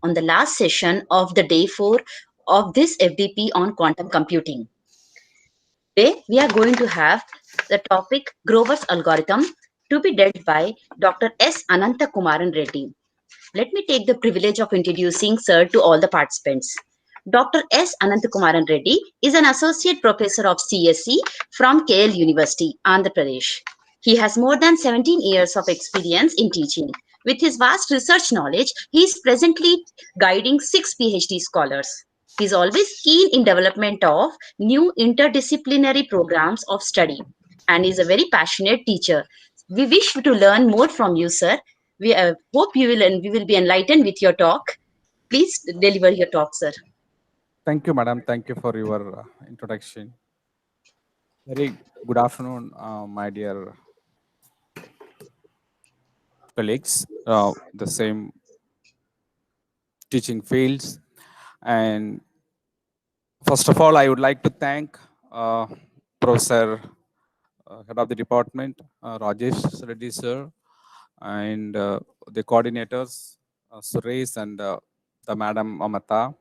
on the last session of the day 4 of this FDP on quantum computing. Today, we are going to have the topic Grover's algorithm to be dealt by Dr. S. Ananthakumaran Reddy. Let me take the privilege of introducing Sir to all the participants. Dr. S. Ananthakumaran Reddy is an associate professor of CSE from KL University, Andhra Pradesh. He has more than 17 years of experience in teaching. With his vast research knowledge, he is presently guiding 6 PhD scholars. He is always keen in development of new interdisciplinary programs of study and is a very passionate teacher. We wish to learn more from you, sir. We hope we will be enlightened with your talk. Please deliver your talk, sir. Thank you, madam. Thank you for your introduction. Very good afternoon, my dear colleagues, the same teaching fields. And first of all, I would like to thank Professor Head of the Department, Rajesh Reddy sir, and the coordinators, Suresh and the Madam Amata,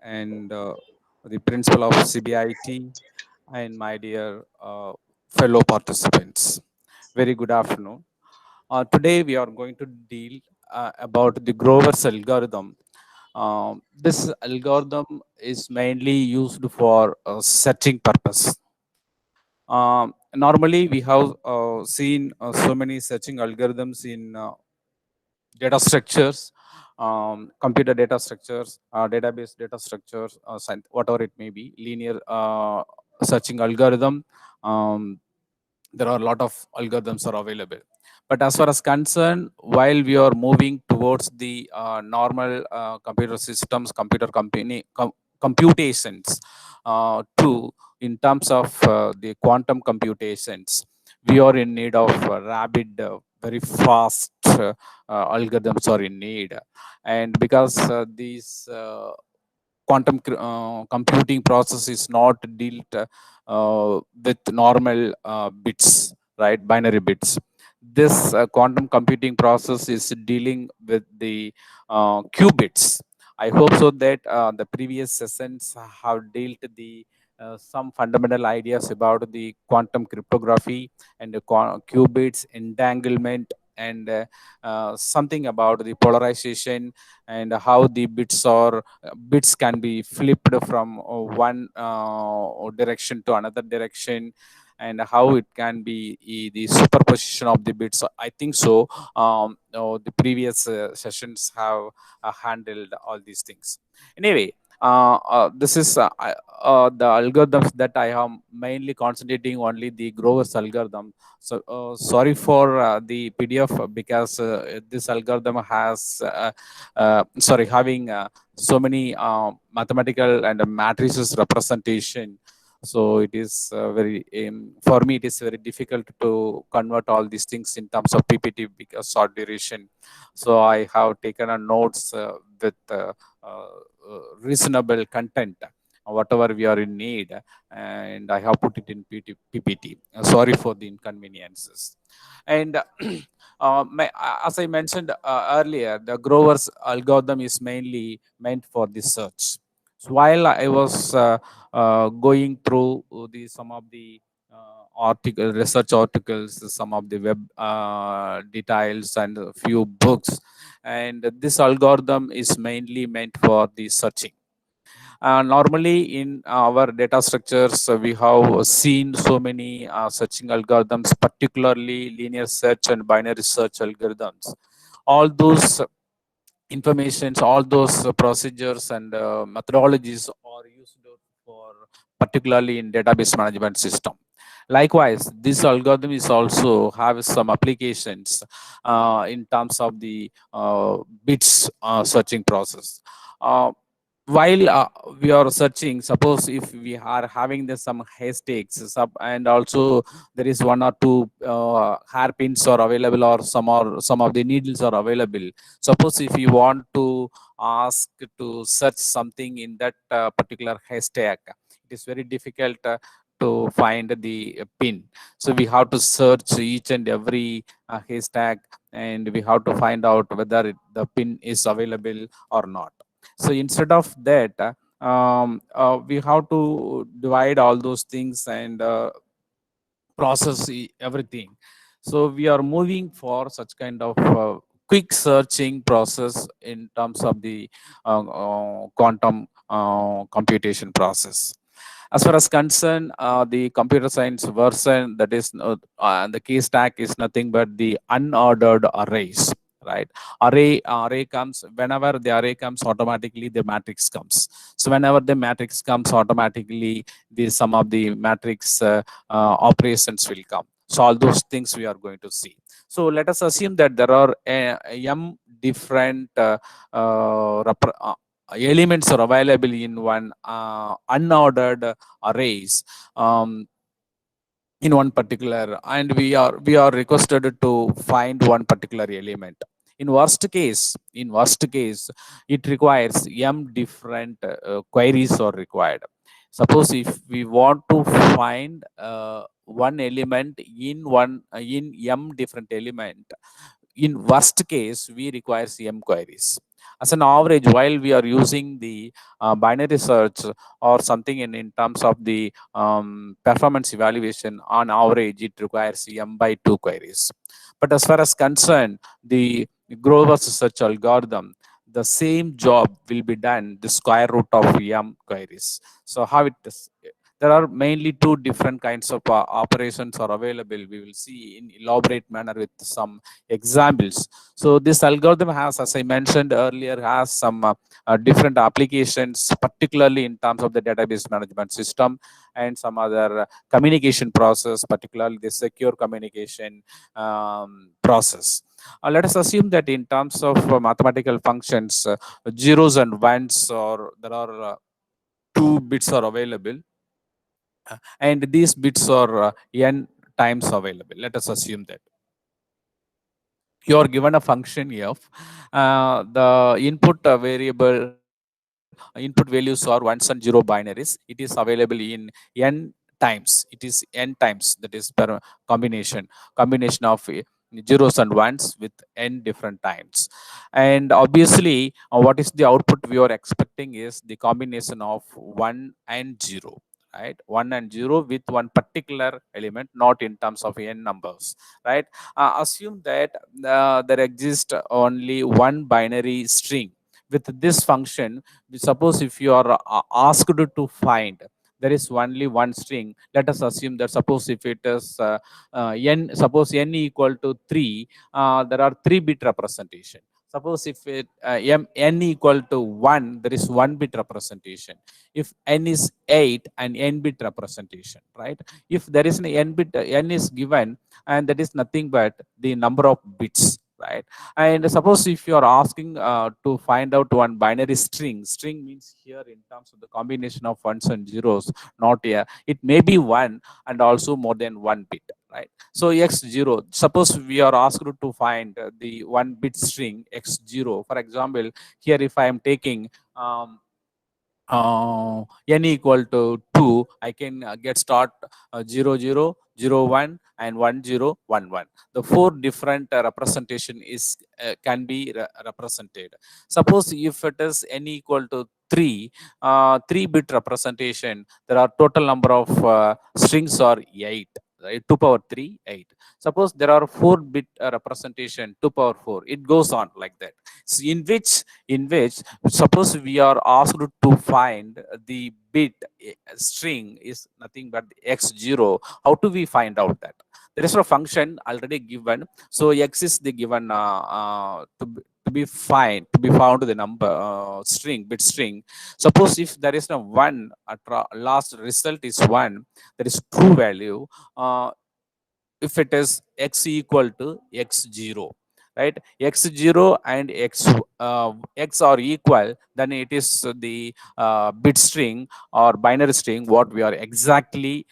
and the principal of CBIT, and my dear fellow participants. Very good afternoon. Today we are going to deal about the Grover's algorithm. This algorithm is mainly used for searching purpose. Normally we have seen so many searching algorithms in data structures, computer data structures, database data structures, whatever it may be, linear searching algorithm. Um, there are a lot of algorithms are available. But as far as concerned, while we are moving towards the normal computer systems, computations, to in terms of the quantum computations, we are in need of rapid, very fast algorithms are in need. And because these quantum computing process is not dealt with normal bits, right? Binary bits. This quantum computing process is dealing with the qubits. I hope so that the previous sessions have dealt the some fundamental ideas about the quantum cryptography and the qubits entanglement, and something about the polarization and how the bits can be flipped from one direction to another direction, and how it can be the superposition of the bits. I think so. The previous sessions have handled all these things. Anyway, this is the algorithms that I am mainly concentrating only the Grover's algorithm. So sorry for the PDF, because this algorithm has having so many mathematical and matrices representation. So it is very for me it is very difficult to convert all these things in terms of PPT because short duration. So I have taken a notes with reasonable content, whatever we are in need, and I have put it in PPT. Sorry for the inconveniences. And as I mentioned earlier, the Grover's algorithm is mainly meant for the search. So while I was going through some of the research articles, some of the web details, and a few books, and this algorithm is mainly meant for the searching. Normally in our data structures, we have seen so many searching algorithms, particularly linear search and binary search algorithms. All those informations, all those procedures and methodologies are used for particularly in database management system. Likewise, this algorithm is also have some applications in terms of the bits searching process. Uh, while we are searching, suppose if we are having some haystacks and also there is one or two hairpins are available, or some of the needles are available. Suppose if you want to ask to search something in that particular haystack, it is very difficult to find the pin. So we have to search each and every haystack, and we have to find out whether the pin is available or not. So instead of that, we have to divide all those things and process everything. So we are moving for such kind of quick searching process in terms of the quantum computation process. As far as concerned, the computer science version, that is the key stack is nothing but the unordered arrays, right? Array comes whenever the array comes, automatically the matrix comes. So whenever the matrix comes, automatically the sum of the matrix operations will come. So all those things we are going to see. So let us assume that there are m different elements are available in one unordered arrays, um, in one particular, and we are requested to find one particular element. In worst case it requires m different queries are required. Suppose if we want to find one element in one in m different element, in worst case we require m queries. As an average, while we are using the binary search or something in terms of the performance evaluation, on average it requires m by 2 queries. But as far as concerned, the Grover's search algorithm, the same job will be done the square root of m queries. So how it is, there are mainly two different kinds of operations are available. We will see in elaborate manner with some examples. So this algorithm has, as I mentioned earlier, has some different applications, particularly in terms of the database management system and some other communication process, particularly the secure communication process. Let us assume that in terms of mathematical functions, zeros and ones, or there are two bits are available, and these bits are n times available. Let us assume that you are given a function f. The input values are ones and zero binaries. It is available in n times. It is n times, that is per combination of zeros and ones with n different times. And obviously, what is the output we are expecting is the combination of 1 and 0, right? 1 and 0 with one particular element, not in terms of n numbers, right? Assume that there exists only one binary string. With this function, suppose if you are asked to find, there is only one string. Let us assume that, suppose if it is suppose n equal to 3, there are 3 bit representation. Suppose if n equal to 1, there is 1 bit representation. If n is 8, an n bit representation, right? If there is an n is given, and that is nothing but the number of bits, right? And suppose if you are asking to find out one binary string means here in terms of the combination of ones and zeros, not here, it may be one and also more than one bit, right? So x0, suppose we are asked to find the one bit string x0. For example, here if I am taking n equal to 2, I can get start 0 0 0 1 and 1 0 1 1. The four different representation is can be represented. Suppose if it is n equal to 3, 3 bit representation, there are total number of strings are 8, right? 2 power 3 8. Suppose there are 4 bit representation, 2 power 4, it goes on like that. So in which suppose we are asked to find the bit string is nothing but x0. How do we find out that? There is a function already given. So x is the given to be found the number string bit string. Suppose if there is no one at last result is one, that is true value. If it is x equal to x0, right? X0 and x are equal, then it is the bit string or binary string what we are exactly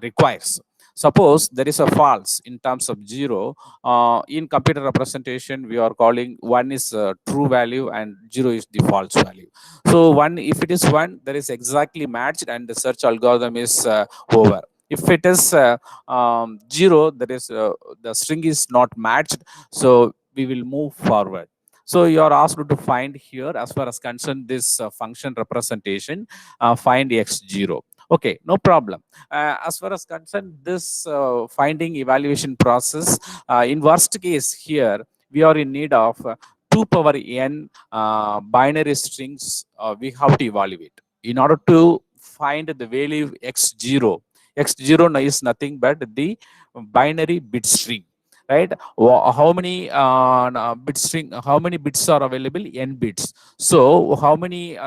requires. Suppose there is a false in terms of 0. In computer representation, we are calling 1 is true value and 0 is the false value. So 1, if it is 1, there is exactly matched and the search algorithm is over. If it is 0, that is the string is not matched, so we will move forward. So you are asked to find here, as far as concerned, this function representation, find x0. Okay, no problem. As far as concerned, this finding evaluation process, in worst case here, we are in need of 2 power n binary strings we have to evaluate. In order to find the value x0, x0 is nothing but the binary bit string, right? How many bit string, how many bits are available? N bits. So how many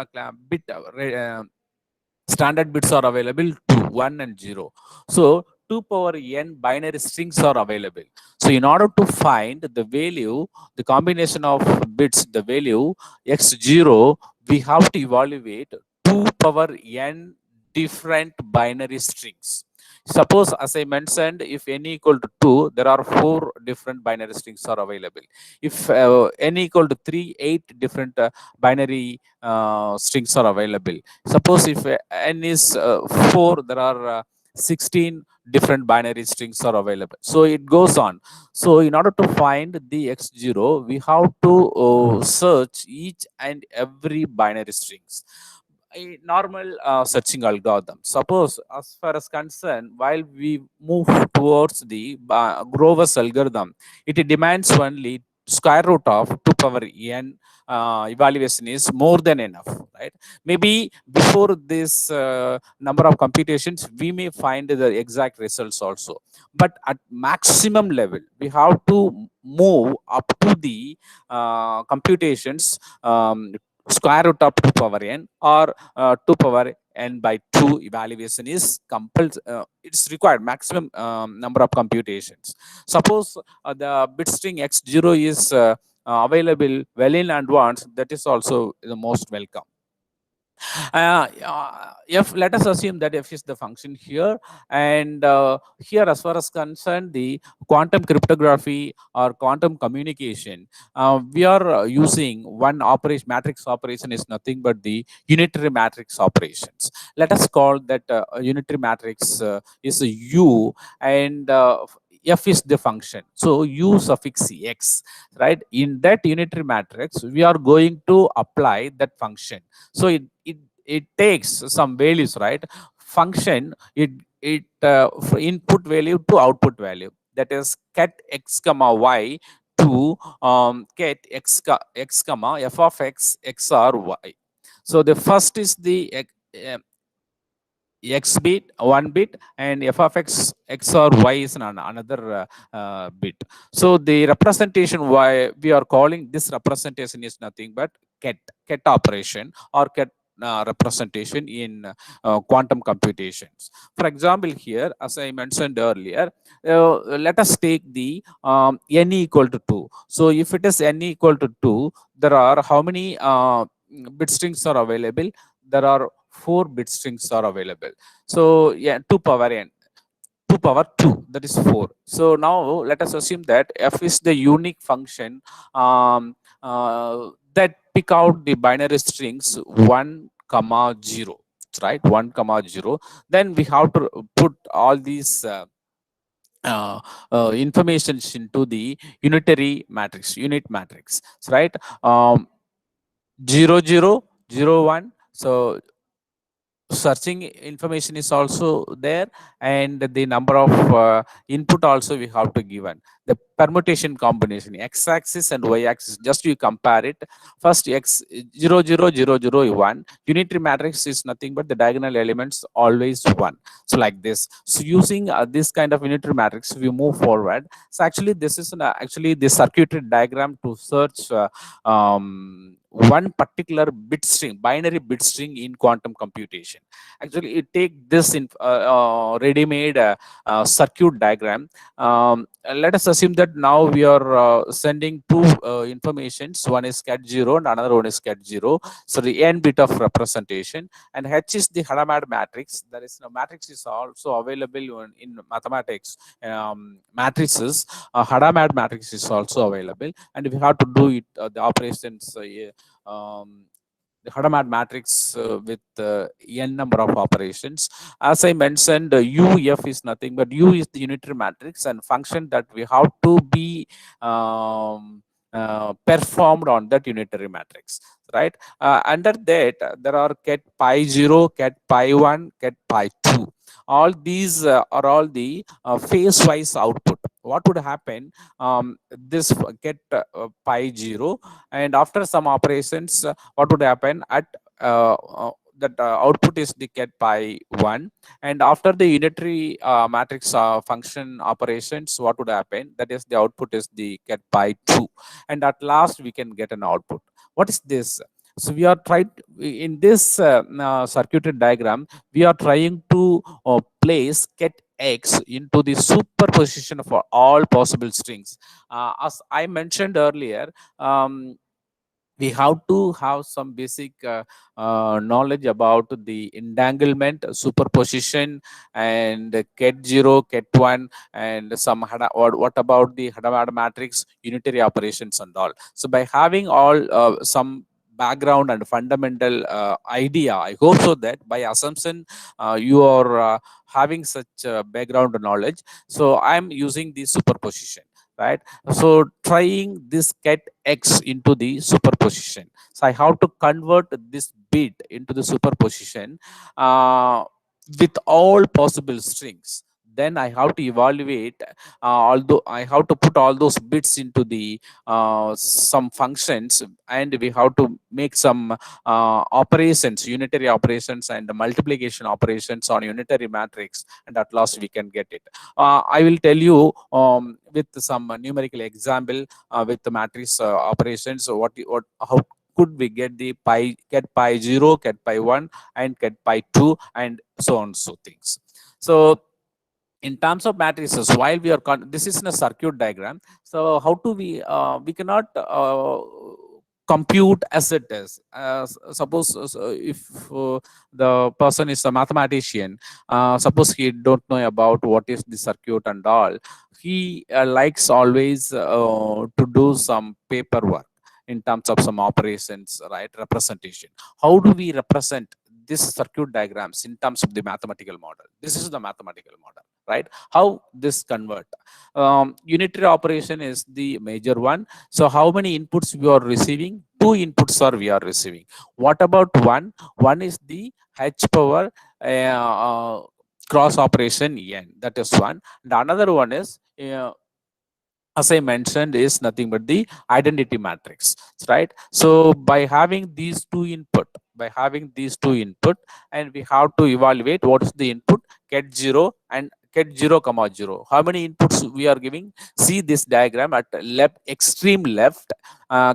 bit standard bits are available? 2, 1 and 0. So 2 power n binary strings are available. So in order to find the value, the combination of bits, the value x0, we have to evaluate 2 power n different binary strings. Suppose, as I mentioned, if n equal to 2, there are 4 different binary strings are available. If n equal to 3, 8 different binary strings are available. Suppose if n is 4, there are 16 different binary strings are available. So it goes on. So in order to find the x0, we have to search each and every binary strings. A normal searching algorithm. Suppose, as far as concerned, while we move towards the Grover's algorithm, it demands only square root of 2 power n evaluation is more than enough, right? Maybe before this number of computations, we may find the exact results also. But at maximum level, we have to move up to the computations, square root of 2 power n or 2 power n by 2 evaluation is compulsory. It's required maximum number of computations. Suppose the bit string x0 is available well in advance, that is also the most welcome. F, let us assume that f is the function here, and here, as far as concerned, the quantum cryptography or quantum communication, we are using one operation. Matrix operation is nothing but the unitary matrix operations. Let us call that unitary matrix is a u, and f is the function. So u suffix x, right? In that unitary matrix, we are going to apply that function. So it takes some values, right? Function, input value to output value, that is cat x comma y to cat x comma f of x xr y. So the first is the x bit, one bit, and f of x or y is another bit. So the representation, why we are calling this representation, is nothing but ket operation or ket representation in quantum computations. For example, here, as I mentioned earlier, let us take the n equal to 2. So if it is n equal to 2, there are how many bit strings are available? There are 4 bit strings are available. So yeah, 2 power n, 2 power 2, that is 4. So now let us assume that f is the unique function that pick out the binary strings 1 comma 0, right? 1 comma 0. Then we have to put all these information into the unitary matrix, unit matrix, right? 0 0 0 1. So searching information is also there, and the number of input also we have to given. The permutation combination, x-axis and y-axis, just you compare it. First, x 0 0 0 0 1. Unitary matrix is nothing but the diagonal elements always 1. So like this. So using this kind of unitary matrix, we move forward. So actually this is actually the circuitry diagram to search one particular bit string, binary bit string in quantum computation. Actually, it take this in ready-made circuit diagram. Let us assume that now we are sending two informations. One is cat 0 and another one is cat 0. So the n bit of representation, and H is the Hadamard matrix. There is no matrix is also available in mathematics. Matrices, Hadamard matrix is also available, and we have to do it the operations. The Hadamard matrix with n number of operations. As I mentioned, UF is nothing but U is the unitary matrix and function that we have to be performed on that unitary matrix, right? Under that, there are ket pi 0, ket pi 1, ket pi 2. All these are all the phase-wise output. What would happen? This get pi 0, and after some operations, what would happen at that output is the get pi 1, and after the unitary matrix function operations, what would happen? That is, the output is the get pi 2, and at last we can get an output. What is this? So we are trying in this circuited diagram, we are trying to place get x into the superposition for all possible strings. As I mentioned earlier, we have to have some basic knowledge about the entanglement, superposition, and ket 0, ket 1, and some what about the Hadamard matrix, unitary operations, and all. So by having all some background and fundamental idea, I hope so that by assumption you are having such background knowledge. So I'm using the superposition, right? So trying this ket x into the superposition. So I have to convert this bit into the superposition with all possible strings. Then I have to evaluate, although I have to put all those bits into the some functions, and we have to make some operations, unitary operations and multiplication operations on unitary matrix, and at last we can get it. I will tell you with some numerical example with the matrix operations. What how could we get the get pi 0, get pi 1, and get pi 2, and so on, so things. So in terms of matrices, while we are this is in a circuit diagram, so how do we cannot compute as it is. Suppose if the person is a mathematician, suppose he don't know about what is the circuit and all, he likes always to do some paperwork in terms of some operations, right? Representation. How do we represent this circuit diagrams in terms of the mathematical model? This is the mathematical model, right? How this convert? Unitary operation is the major one. So how many inputs we are receiving? Two inputs are we are receiving. What about one? One is the h power cross operation n. That is one. And another one is as I mentioned, is nothing but the identity matrix, right? So by having these two input, and we have to evaluate what is the input, ket 0 and ket 0 comma 0. How many inputs we are giving? See this diagram at left, extreme left,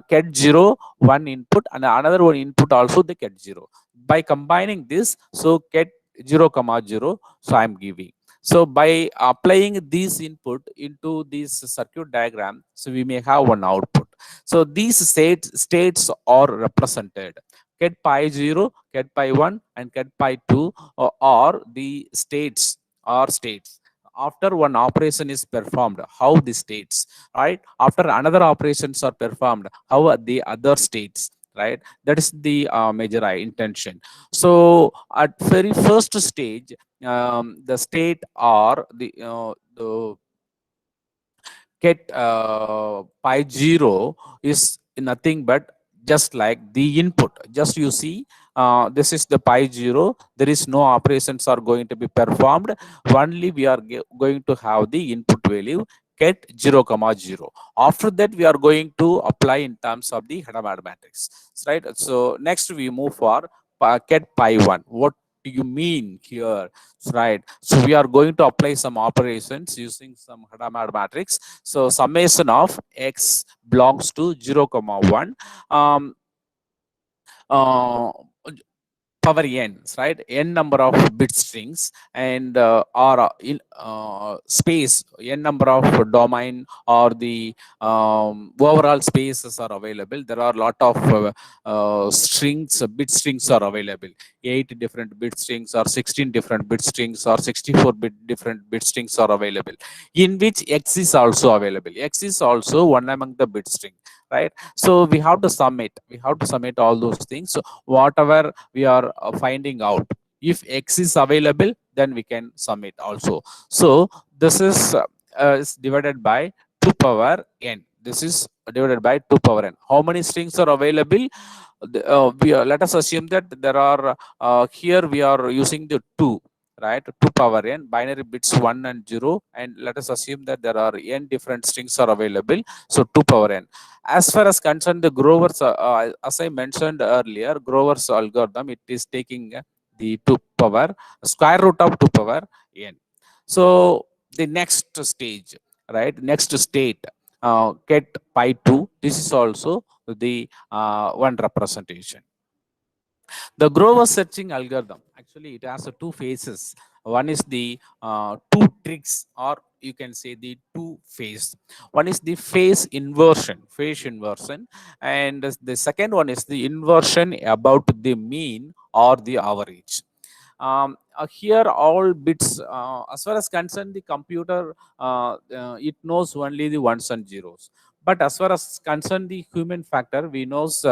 ket 0, one input, and another one input also the ket 0. By combining this, so ket 0 comma 0, so I'm giving. So by applying these input into this circuit diagram, so we may have one output. So these states are represented. Ket pi 0, ket pi 1, and ket pi 2 are the states or states. After one operation is performed, how the states, right? After another operations are performed, how are the other states, right? That is the major intention. So at very first stage, the state or the get pi 0 is nothing but just like the input. Just you see, this is the pi 0. There is no operations are going to be performed. Only we are going to have the input value get 0 comma 0. After that, we are going to apply in terms of the Hadamard matrix, right? So next we move for get pi 1. What do you mean here, right? So we are going to apply some operations using some Hadamard matrix. So summation of x belongs to 0 comma 1. uh, power n's, right? N number of bit strings, and or in space, n number of domain, or the overall spaces are available. There are a lot of strings, bit strings are available. 8 different bit strings, or 16 different bit strings, or 64 bit different bit strings are available, in which x is also available. X is also one among the bit string, right? So we have to submit all those things. So whatever we are finding out, if x is available, then we can submit also. So this is divided by 2 power n. This is divided by 2 power n. How many strings are available? Let us assume that there are here we are using the 2, right? 2 power n, binary bits 1 and 0, and let us assume that there are n different strings are available. So 2 power n. As far as concerned the Grover's, as I mentioned earlier, Grover's algorithm, it is taking the 2 power square root of 2 power n. So the next stage, right? Next state, get pi 2. This is also the one representation. The Grover searching algorithm, actually, it has two phases. One is the two tricks, or you can say the two phase. One is the phase inversion, and the second one is the inversion about the mean or the average. Here all bits, as far as concerned the computer, it knows only the ones and zeros. But as far as concerned the human factor, we knows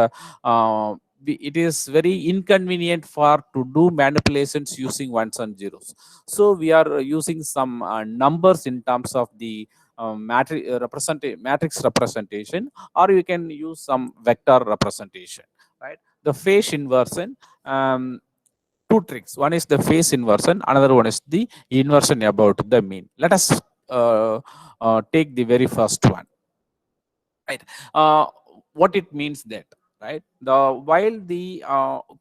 it is very inconvenient for to do manipulations using ones and zeros. So we are using some numbers in terms of the matrix representation, or you can use some vector representation, right? The phase inversion, two tricks. One is the phase inversion, another one is the inversion about the mean. Let us take the very first one, right? uh, what it means that, right, the while the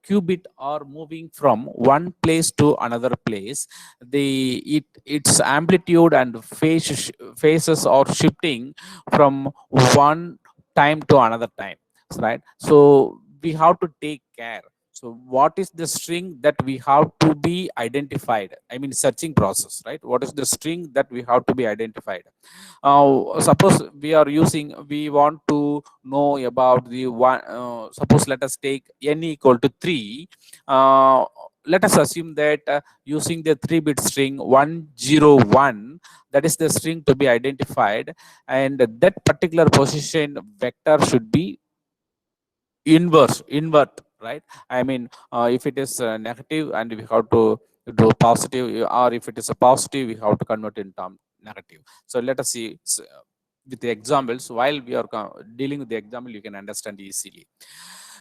qubit are moving from one place to another place, the its amplitude and phases are shifting from one time to another time, right? So we have to take care. So what is the string that we have to be identified? I mean, searching process, right? What is the string that we have to be identified? Suppose we want to know about the one, suppose let us take n equal to 3. Let us assume that using the 3-bit string 101, that is the string to be identified, and that particular position vector should be invert, right? I mean, if it is negative, and we have to do positive, or if it is a positive, we have to convert in term negative. So let us see with the examples. While we are dealing with the example, you can understand easily.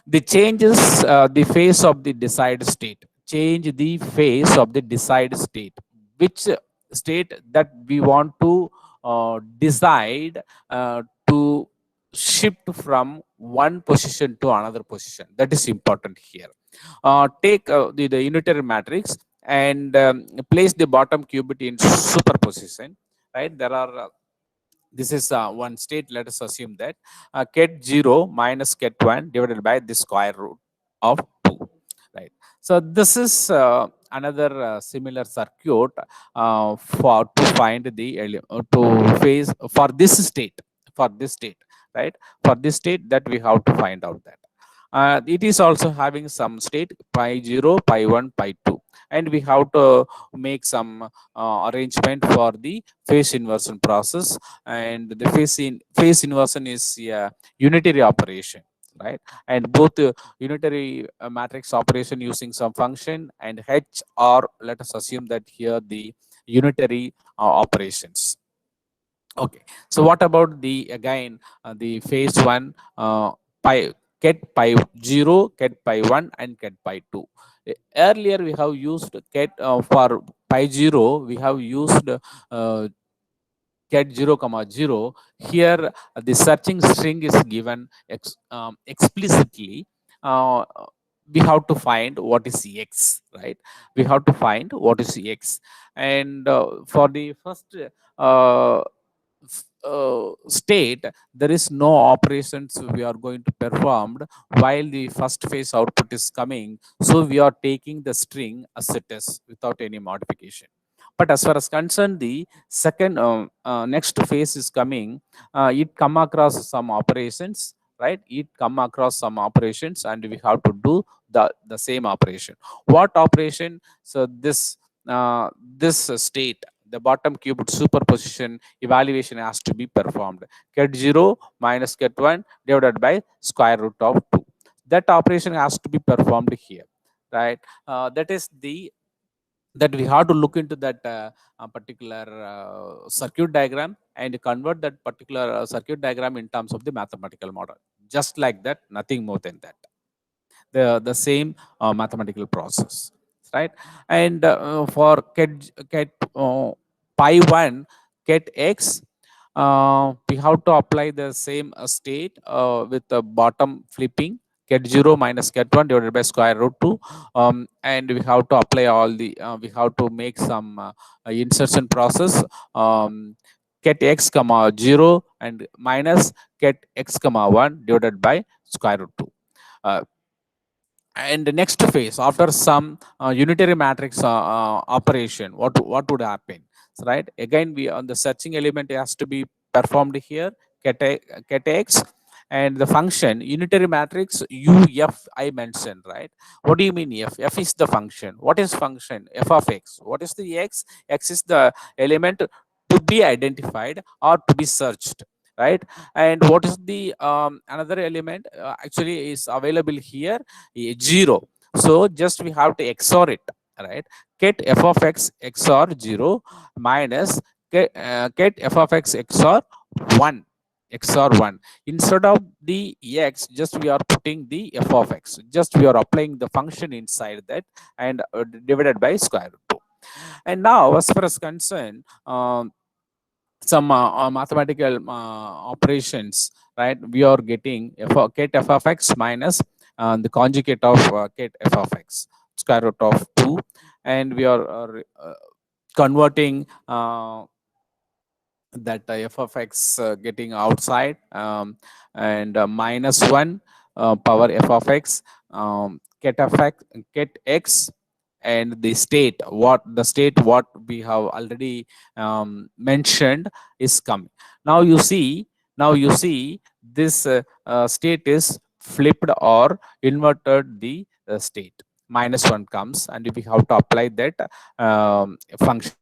The changes the phase of the desired state. Change the phase of the desired state. Which state that we want to decide to shift from one position to another position? That is important here. Take the unitary matrix, and place the bottom qubit in superposition, right? There are this is one state. Let us assume that ket 0 minus ket 1 divided by the square root of 2, right? So this is another similar circuit for to find the to phase for this state, for this state, right? For this state that we have to find out that it is also having some state pi 0, pi 1, pi 2, and we have to make some arrangement for the phase inversion process. And the phase inversion is a unitary operation, right? And both unitary matrix operation using some function, and h, or let us assume that here the unitary operations. Okay, so what about the again the phase one, pi ket pi 0, ket pi 1, and ket pi 2. Earlier we have used ket for pi 0, we have used ket 0 comma 0. Here the searching string is given explicitly. uh, we have to find what is x, right? We have to find what is x. And for the first uh, state, there is no operations we are going to performed while the first phase output is coming. So we are taking the string as it is without any modification. But as far as concerned, the second next phase is coming, it come across some operations, right? It come across some operations and we have to do the same operation. What operation? So this state, the bottom cubed superposition evaluation has to be performed. Ket 0 minus ket 1 divided by square root of 2. That operation has to be performed here, right? That is the that we have to look into that particular circuit diagram and convert that particular circuit diagram in terms of the mathematical model. Just like that, nothing more than that. The same mathematical process, right? And for ket pi 1 ket x, we have to apply the same state with the bottom flipping, ket 0 minus ket 1 divided by square root 2, and we have to apply all the we have to make some insertion process, ket x comma 0 and minus ket x comma 1 divided by square root 2. Uh, and the next phase, after some unitary matrix operation, what would happen? So, right, again we on the searching element has to be performed here, ket x, and the function unitary matrix uf I mentioned, right? What do you mean f? F is the function. What is function? F of x. What is the x? X is the element to be identified or to be searched, right? And what is the another element actually is available here? 0. So just we have to XOR it, right? Get f of x XOR 0 minus get f of x XOR 1, XOR 1. Instead of the x, just we are putting the f of x, just we are applying the function inside that and divided by square root 2. And now as far as concerned, some mathematical operations, right? We are getting ket f of x minus the conjugate of ket f of x, square root of 2, and we are converting that f of x getting outside, and minus 1 power f of x, ket of x, ket x, and the state, what the state what we have already mentioned is coming. Now you see this state is flipped or inverted the state. Minus 1 comes and we have to apply that function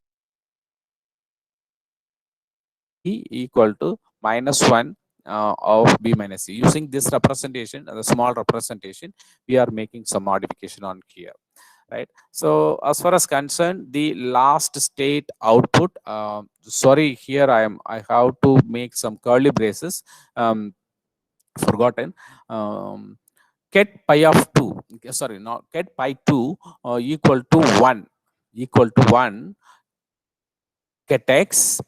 b equal to minus 1 of b minus c. Using this representation, the small representation, we are making some modification on here, right? So as far as concerned, the last state output, sorry, here I have to make some curly braces, forgotten. Ket pi of 2, sorry, not ket pi 2 equal to 1, equal to 1, ket x.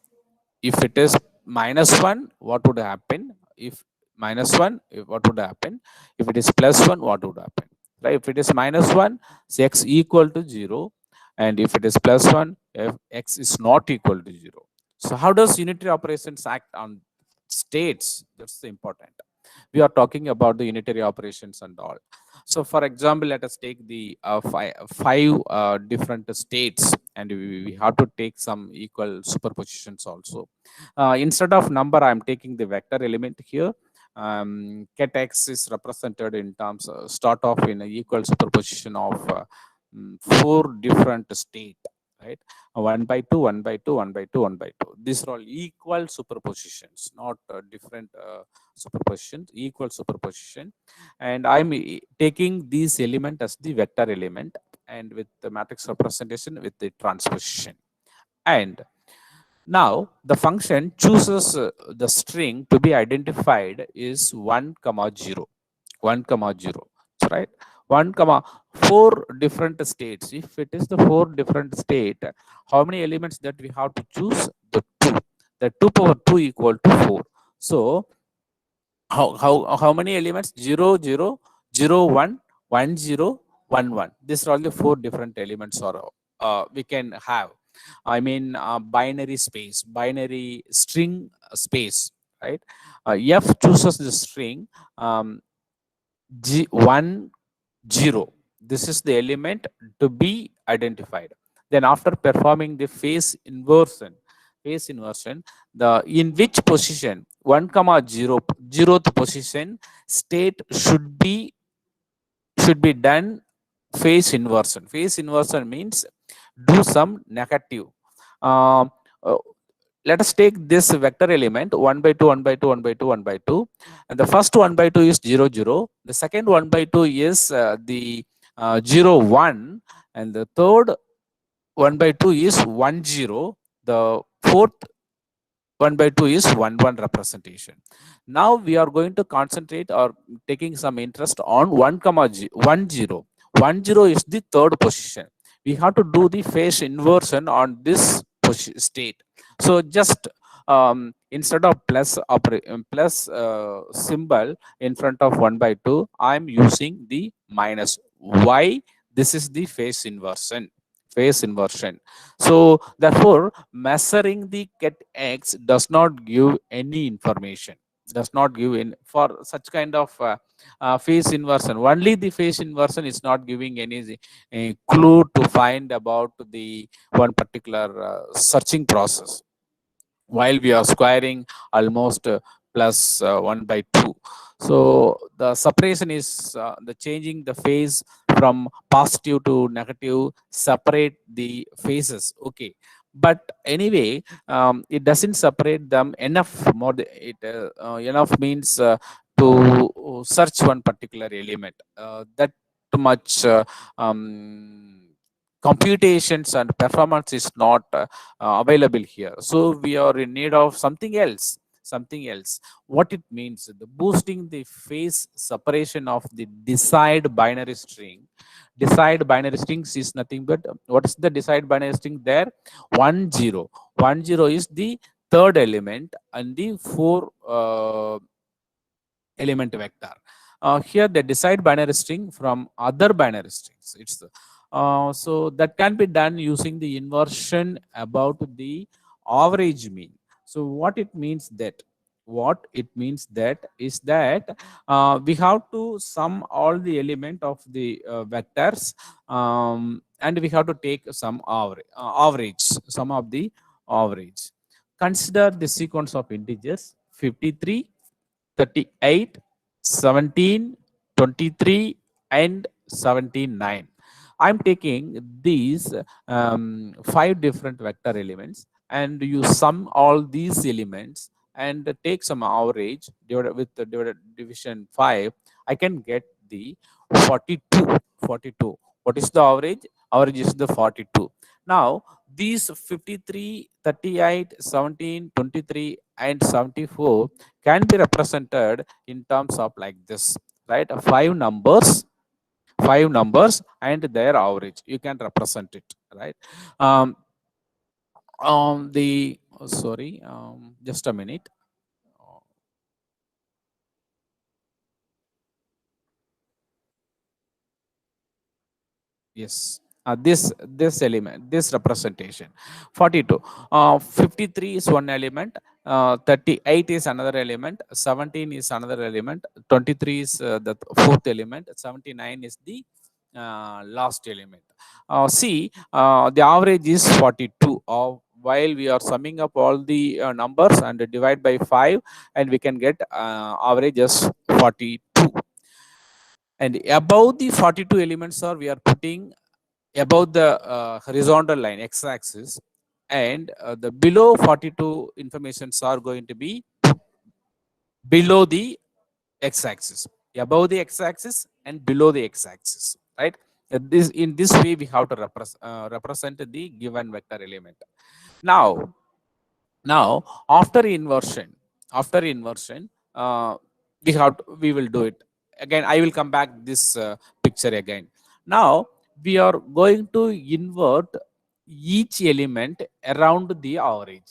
If it is minus 1, what would happen? If minus 1, what would happen? If it is plus 1, what would happen? Right? If it is minus 1, x equal to 0. And if it is plus 1, if x is not equal to 0. So how does unitary operations act on states? That's important. We are talking about the unitary operations and all. So for example, let us take the five different states, and we have to take some equal superpositions also. Instead of number, I'm taking the vector element here. Ket x is represented in terms start off in an equal superposition of 4 different state, right? 1 by 2, 1 by 2, 1 by 2, 1 by 2. These are all equal superpositions, not different superpositions, equal superposition. And I'm taking these element as the vector element, and with the matrix representation with the transposition. And now the function chooses the string to be identified is 1 comma 0, 1 comma 0. So, right, 1 comma 4 different states. If it is the 4 different state, how many elements that we have to choose? The 2. The 2 power 2 equal to 4. So how many elements? 0 0 0 1 1 0 1 1. These are all the 4 different elements or we can have. I mean binary space, binary string space, right? F chooses the string G1 0. This is the element to be identified. Then after performing the phase inversion, the in which position 1 comma 0 zeroth position state should be done phase inversion. Phase inversion means do some negative. Um, uh, Let us take this vector element 1 by 2, 1 by 2, 1 by 2, 1 by 2. And the first 1 by 2 is 0, 0. The second 1 by 2 is the 0, 1. And the third 1 by 2 is 1, 0. The fourth 1 by 2 is 1, 1 representation. Now we are going to concentrate or taking some interest on 1 comma 1, 0. 1, 0 is the third position. We have to do the phase inversion on this state. So just instead of plus symbol in front of 1 by 2, I am using the minus. Why? This is the phase inversion. Phase inversion. So therefore, measuring the ket x does not give any information. Does not give in for such kind of phase inversion. Only the phase inversion is not giving any clue to find about the one particular searching process, while we are squaring almost plus 1 by 2. So the separation is the changing the phase from positive to negative, separate the phases. Okay. But anyway, it doesn't separate them enough. Enough means to search one particular element. That much computations and performance is not available here. So we are in need of something else. Something else. What it means, the boosting the phase separation of the desired binary string. Desired binary strings is nothing but what is the desired binary string there? 1 0. 1 0 is the third element and the four element vector. Here they decide binary string from other binary strings. So that can be done using the inversion about the average mean. So what it means that is that we have to sum all the element of the vectors, and we have to take some average, sum of the average. Consider the sequence of integers 53, 38, 17, 23, and 79. I'm taking these five different vector elements, and you sum all these elements and take some average divided with the division 5. I can get the 42. 42. What is the average? Average is the 42. Now, these 53, 38, 17, 23, and 74 can be represented in terms of like this, right? Five numbers and their average. You can represent it, right? Um, the sorry, just a minute. Yes. This element, this representation, 42, 53 is one element, 38 is another element, 17 is another element, 23 is the fourth element, 79 is the last element. See, the average is 42. While we are summing up all the numbers and divide by 5, and we can get average as 42. And above the 42 elements are we are putting above the horizontal line x-axis, and the below 42 informations are going to be below the x-axis, above the x-axis and below the x-axis, right? This in this way we have to represent the given vector element. Now after inversion, we will do it again. I will come back this picture again. Now we are going to invert each element around the average.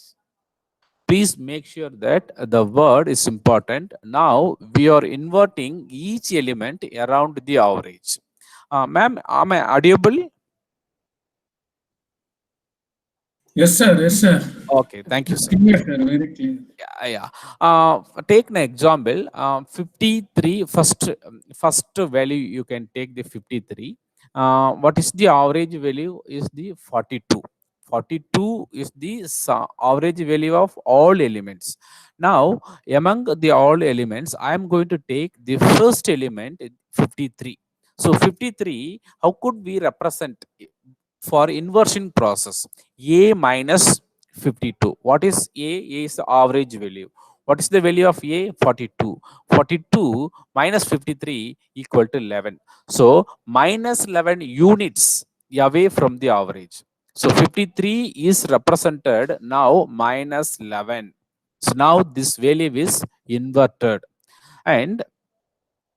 Please make sure that the word is important. Now we are inverting each element around the average. Ma'am, am I audible? Yes, sir. Yes, sir. Okay, thank you, It's sir. clear, sir. Very clear. Yeah. Take an example. 53 first value you can take the 53. What is the average value? Is the 42. 42 is the average value of all elements. Now, among the all elements, I am going to take the first element 53. So 53, how could we represent for inversion process? A minus 52. What is A? A is the average value. What is the value of A? 42. 42 minus 53 equal to 11. So minus 11 units away from the average. So 53 is represented now minus 11. So now this value is inverted. And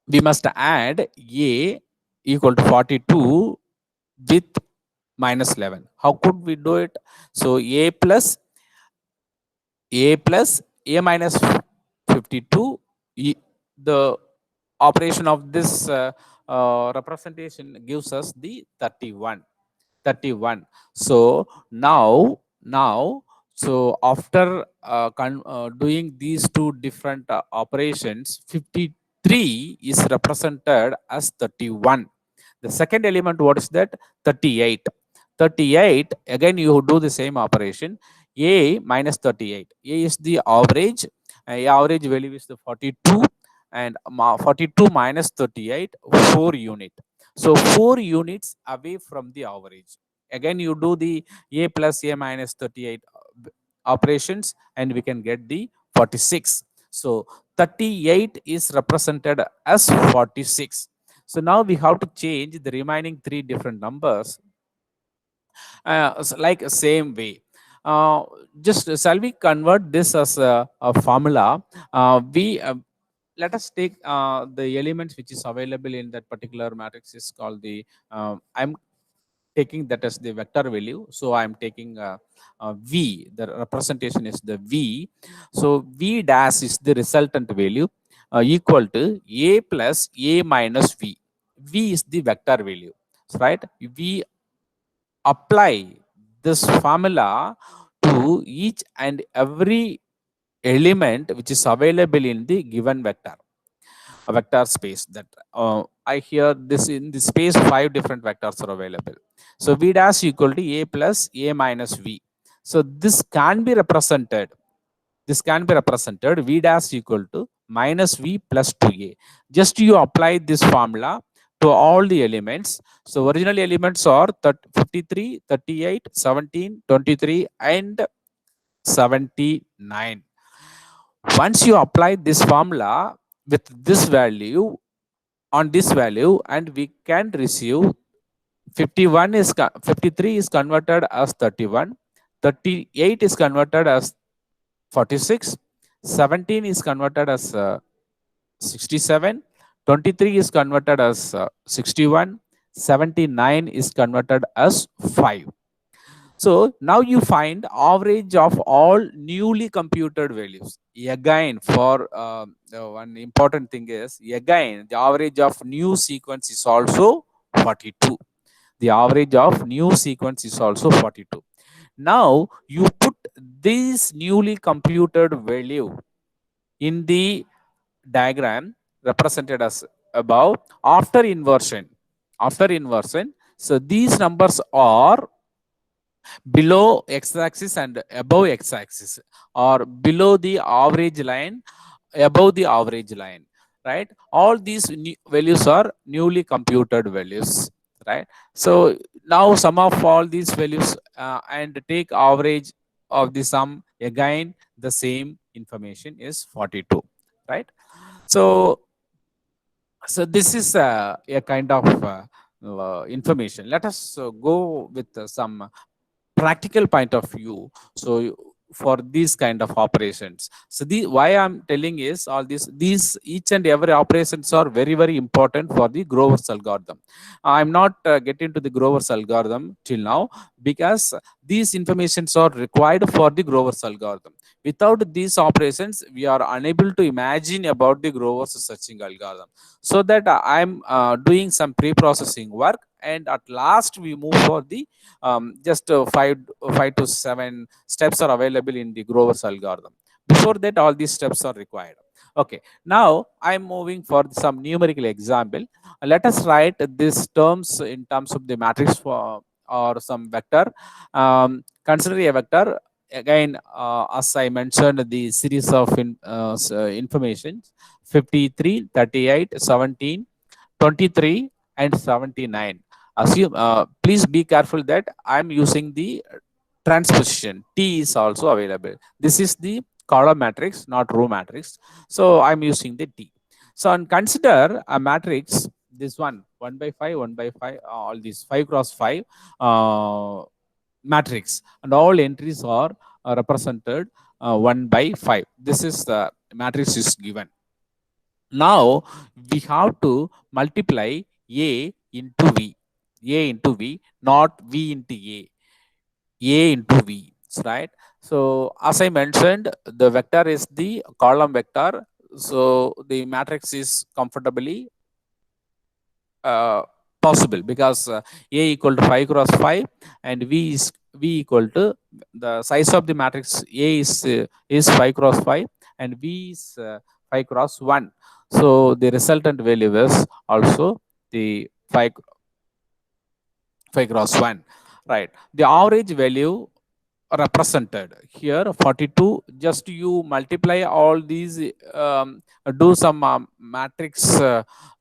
we must add A equal to 42 with minus 11. How could we do it? So a plus a minus 52, the operation of this representation gives us the 31. 31. So now so after doing these two different operations, 53 is represented as 31. The second element, what is that? 38. 38, again you do the same operation. A minus 38. A is the average. Average value is the 42, and 42 minus 38, 4 unit. So 4 units away from the average. Again you do the A plus A minus 38 operations, and we can get the 46. So 38 is represented as 46. So now we have to change the remaining three different numbers like same way. Uh, just shall we convert this as a formula? We Let us take the elements which is available in that particular matrix is called the I'm taking that as the vector value. So I'm taking V, the representation is the V. So V dash is the resultant value equal to A plus A minus V. V is the vector value, right? We apply this formula to each and every element which is available in the given vector, a vector space. That I hear this in the space, 5 different vectors are available. So V dash equal to A plus A minus V. So this can be represented. This can be represented V dash equal to minus V plus 2A. Just you apply this formula to all the elements. So original elements are 53, 38, 17, 23, and 79. Once you apply this formula with this value on this value, and we can receive 53 is converted as 31, 38 is converted as 46, 17 is converted as 67, 23 is converted as 61, 79 is converted as 5. So now you find average of all newly computed values. Again, for one important thing is, again, the average of new sequence is also 42. The average of new sequence is also 42. Now you put this newly computed value in the diagram represented as above after inversion. After inversion, so these numbers are below x-axis and above x-axis, or below the average line, above the average line, right? All these values are newly computed values, right? So now sum of all these values and take average of the sum, again the same information is 42, right? So this is a kind of information. Let us go with some practical point of view. So for these kind of operations, so the why I'm telling is all these each and every operations are very important for the Grover's algorithm. I'm not getting to the Grover's algorithm till now, because these informations are required for the Grover's algorithm. Without these operations, we are unable to imagine about the Grover's searching algorithm. So that I'm doing some pre-processing work, and at last we move for the just five to seven steps are available in the Grover's algorithm. Before that, all these steps are required. Okay, now I'm moving for some numerical example. Let us write these terms in terms of the matrix for or some vector. Consider a vector again, as I mentioned, the series of information 53, 38, 17, 23, and 79. Assume, please be careful that I'm using the transposition. T is also available. This is the column matrix, not row matrix. So I'm using the T. So and consider a matrix, this one by five, one by five, all these 5 cross 5 matrix, and all entries are represented 1 by 5. This is the matrix is given. Now we have to multiply A into V. A into V, not V into A. A into V, right? So as I mentioned, the vector is the column vector. So the matrix is comfortably possible because A equal to 5 cross 5 and V equal to the size of the matrix. A is 5 cross 5 and V is 5 cross 1. So the resultant value is also the 5 cross 1, right? The average value represented here 42. Just you multiply all these, do some matrix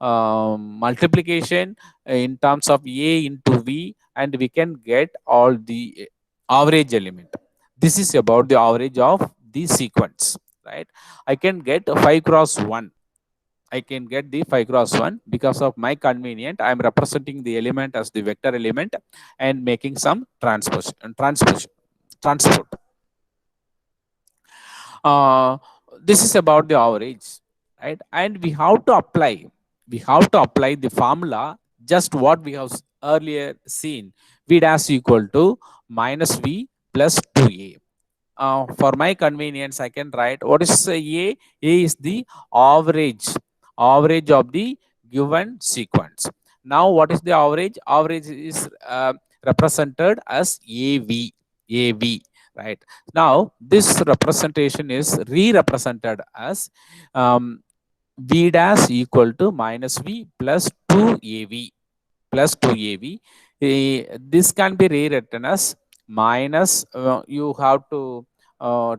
multiplication in terms of A into V, and we can get all the average element. This is about the average of the sequence, right? I can get 5 cross 1. I can get the 5 cross 1 because of my convenient. I'm representing the element as the vector element and making some transport. Uh, this is about the average, right? And we have to apply the formula, just what we have earlier seen. V dash equal to minus V plus 2A. For my convenience, I can write what is A? A is the average of the given sequence. Now, what is the average? Average is represented as AV. AV, right? Now, this representation is re-represented as V dash equal to minus V plus 2AV plus 2AV. This can be rewritten as minus, you have to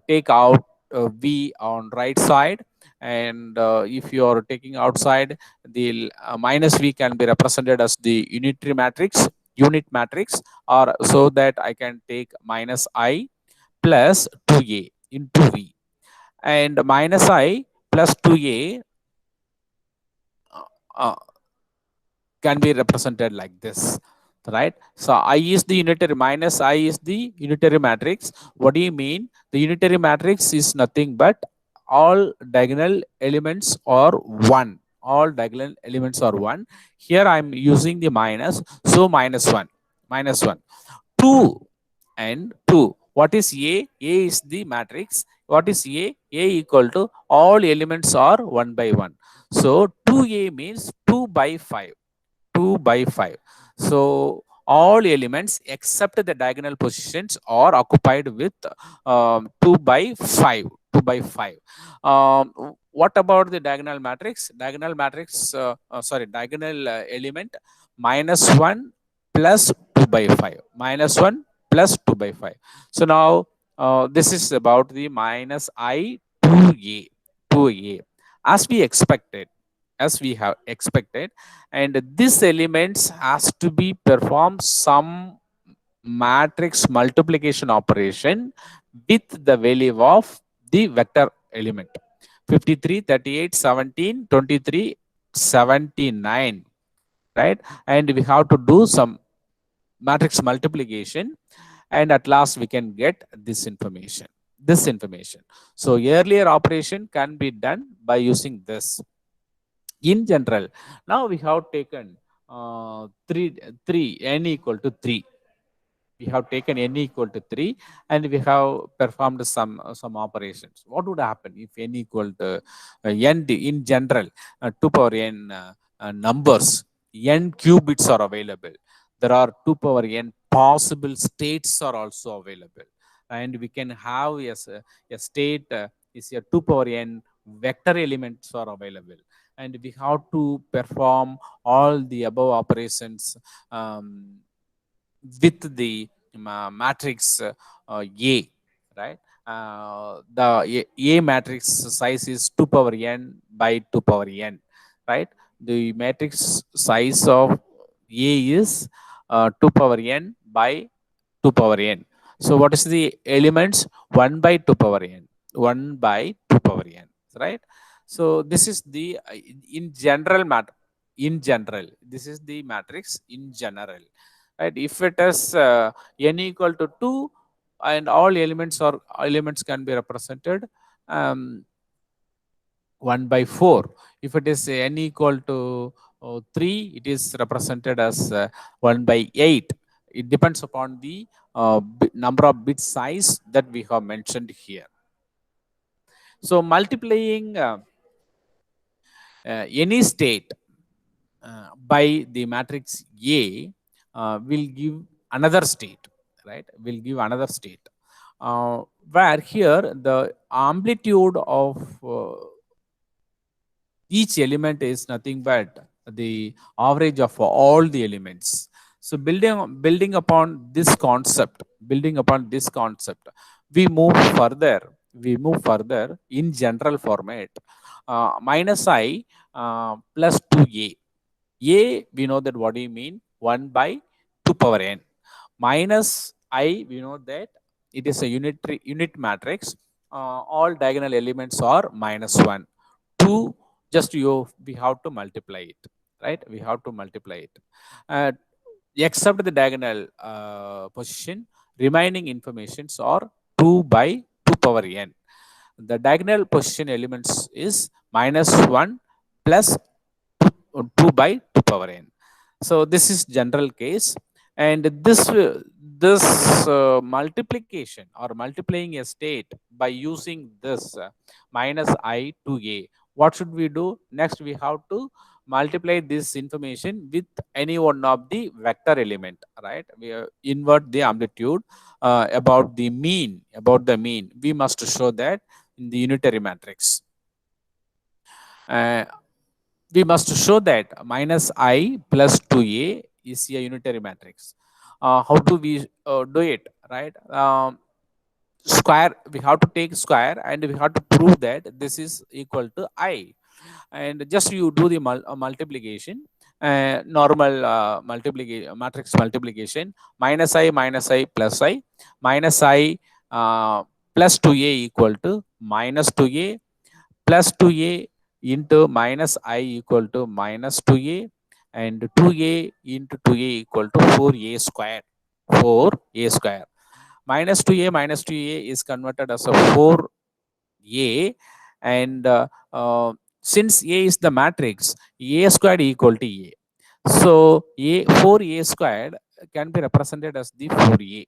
take out V on right side, and if you are taking outside, the minus V can be represented as the unit matrix, or so that I can take minus I plus 2A into V, and minus I plus 2A uh, can be represented like this, right? So I is the unitary, minus I is the unitary matrix. What do you mean? The unitary matrix is nothing but all diagonal elements are 1. All diagonal elements are 1. Here I'm using the minus, so minus 1, minus 1, 2, and 2. What is A? A is the matrix. What is A? A equal to all elements are 1 by 1. So 2A means 2 by 5. 2 by 5. So all elements except the diagonal positions are occupied with 2 by 5. 2 by 5. What about the diagonal matrix? Diagonal matrix, diagonal element minus 1 plus 2 by 5. Minus 1 plus 2 by 5. So now this is about the minus I 2A. 2A. As we expected, as we have expected, and this elements has to be perform some matrix multiplication operation with the value of the vector element 53, 38, 17, 23, 79, right? And we have to do some matrix multiplication, and at last we can get this information. So earlier operation can be done by using this. In general, now we have taken 3 n equal to 3. We have taken n equal to 3 and we have performed some operations. What would happen if n equal to n in general, 2 power n numbers, n qubits are available. There are 2 power n possible states are also available. And we can have a state is a 2 power n vector elements are available. And we have to perform all the above operations um, with the matrix A, right? The A matrix size is 2 power n by 2 power n, right? The matrix size of A is 2 power n by 2 power n. So what is the elements? 1 by 2 power n, 1 by 2 power n, right? So this is the in general matter. In general, this is the matrix in general, right? If it is n equal to 2 and all elements can be represented um, 1 by 4. If it is n equal to 3, it is represented as 1 by 8. It depends upon the number of bit size that we have mentioned here. So multiplying any state by the matrix A will give another state, right? Will give another state. Where here the amplitude of each element is nothing but the average of all the elements. So building upon this concept, we move further. We move further in general format. Minus I plus 2a. A, we know that what do you mean? 1 by 2 power n. Minus I, we know that it is a unit matrix. All diagonal elements are minus 1. 2, just we have to multiply it, right? We have to multiply it. Uh, Except the diagonal position, remaining informations are 2 by 2 power n. The diagonal position elements is minus 1 plus 2 by 2 power n. So this is general case, and this multiplication or multiplying a state by using this minus I to a. What should we do next? We have to multiply this information with any one of the vector element, right? We invert the amplitude about the mean. About the mean, we must show that in the unitary matrix. Uh, we must show that minus I plus 2a is a unitary matrix. How do we do it, right? Square, we have to take square and we have to prove that this is equal to I. And just you do the multiplication, normal multiplication, matrix multiplication. Minus I plus I, minus I plus 2a equal to minus 2a plus 2a into minus I equal to minus 2a, and 2a into 2a equal to 4a square. 4a square. Minus 2a is converted as a 4a, and since a is the matrix, a squared equal to a. So 4a squared can be represented as the 4a.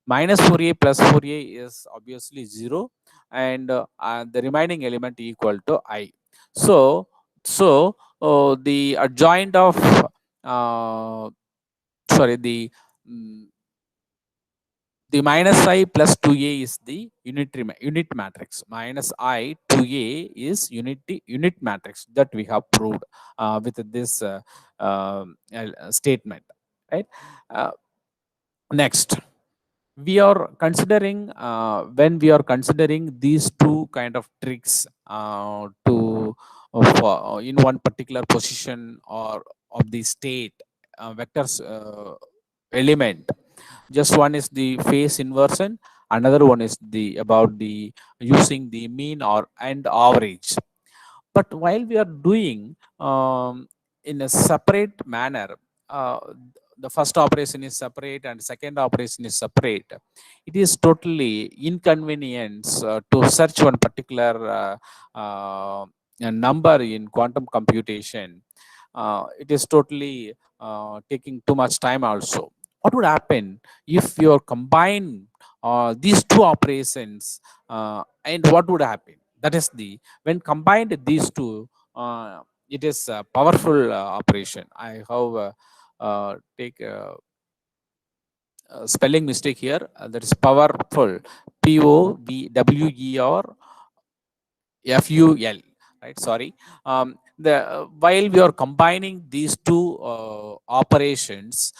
Minus 4a plus 4a is obviously 0, and the remaining element equal to I. So the adjoint of sorry the minus I plus 2a is the unit matrix. Minus I 2a is unit matrix that we have proved with this statement, right? Next, we are considering when we are considering these two kind of tricks to for in one particular position or of the state vectors element. Just one is the phase inversion, another one is the about the using the mean or and average. But while we are doing in a separate manner, uh, the first operation is separate and second operation is separate, it is totally inconvenience to search one particular number in quantum computation. It is totally taking too much time also. what would happen if you combine these two operations, and what would happen? That is the when combined these two, it is a powerful operation. I have take spelling mistake here. That is powerful. POWER FUL, right? Sorry. While we are combining these two operations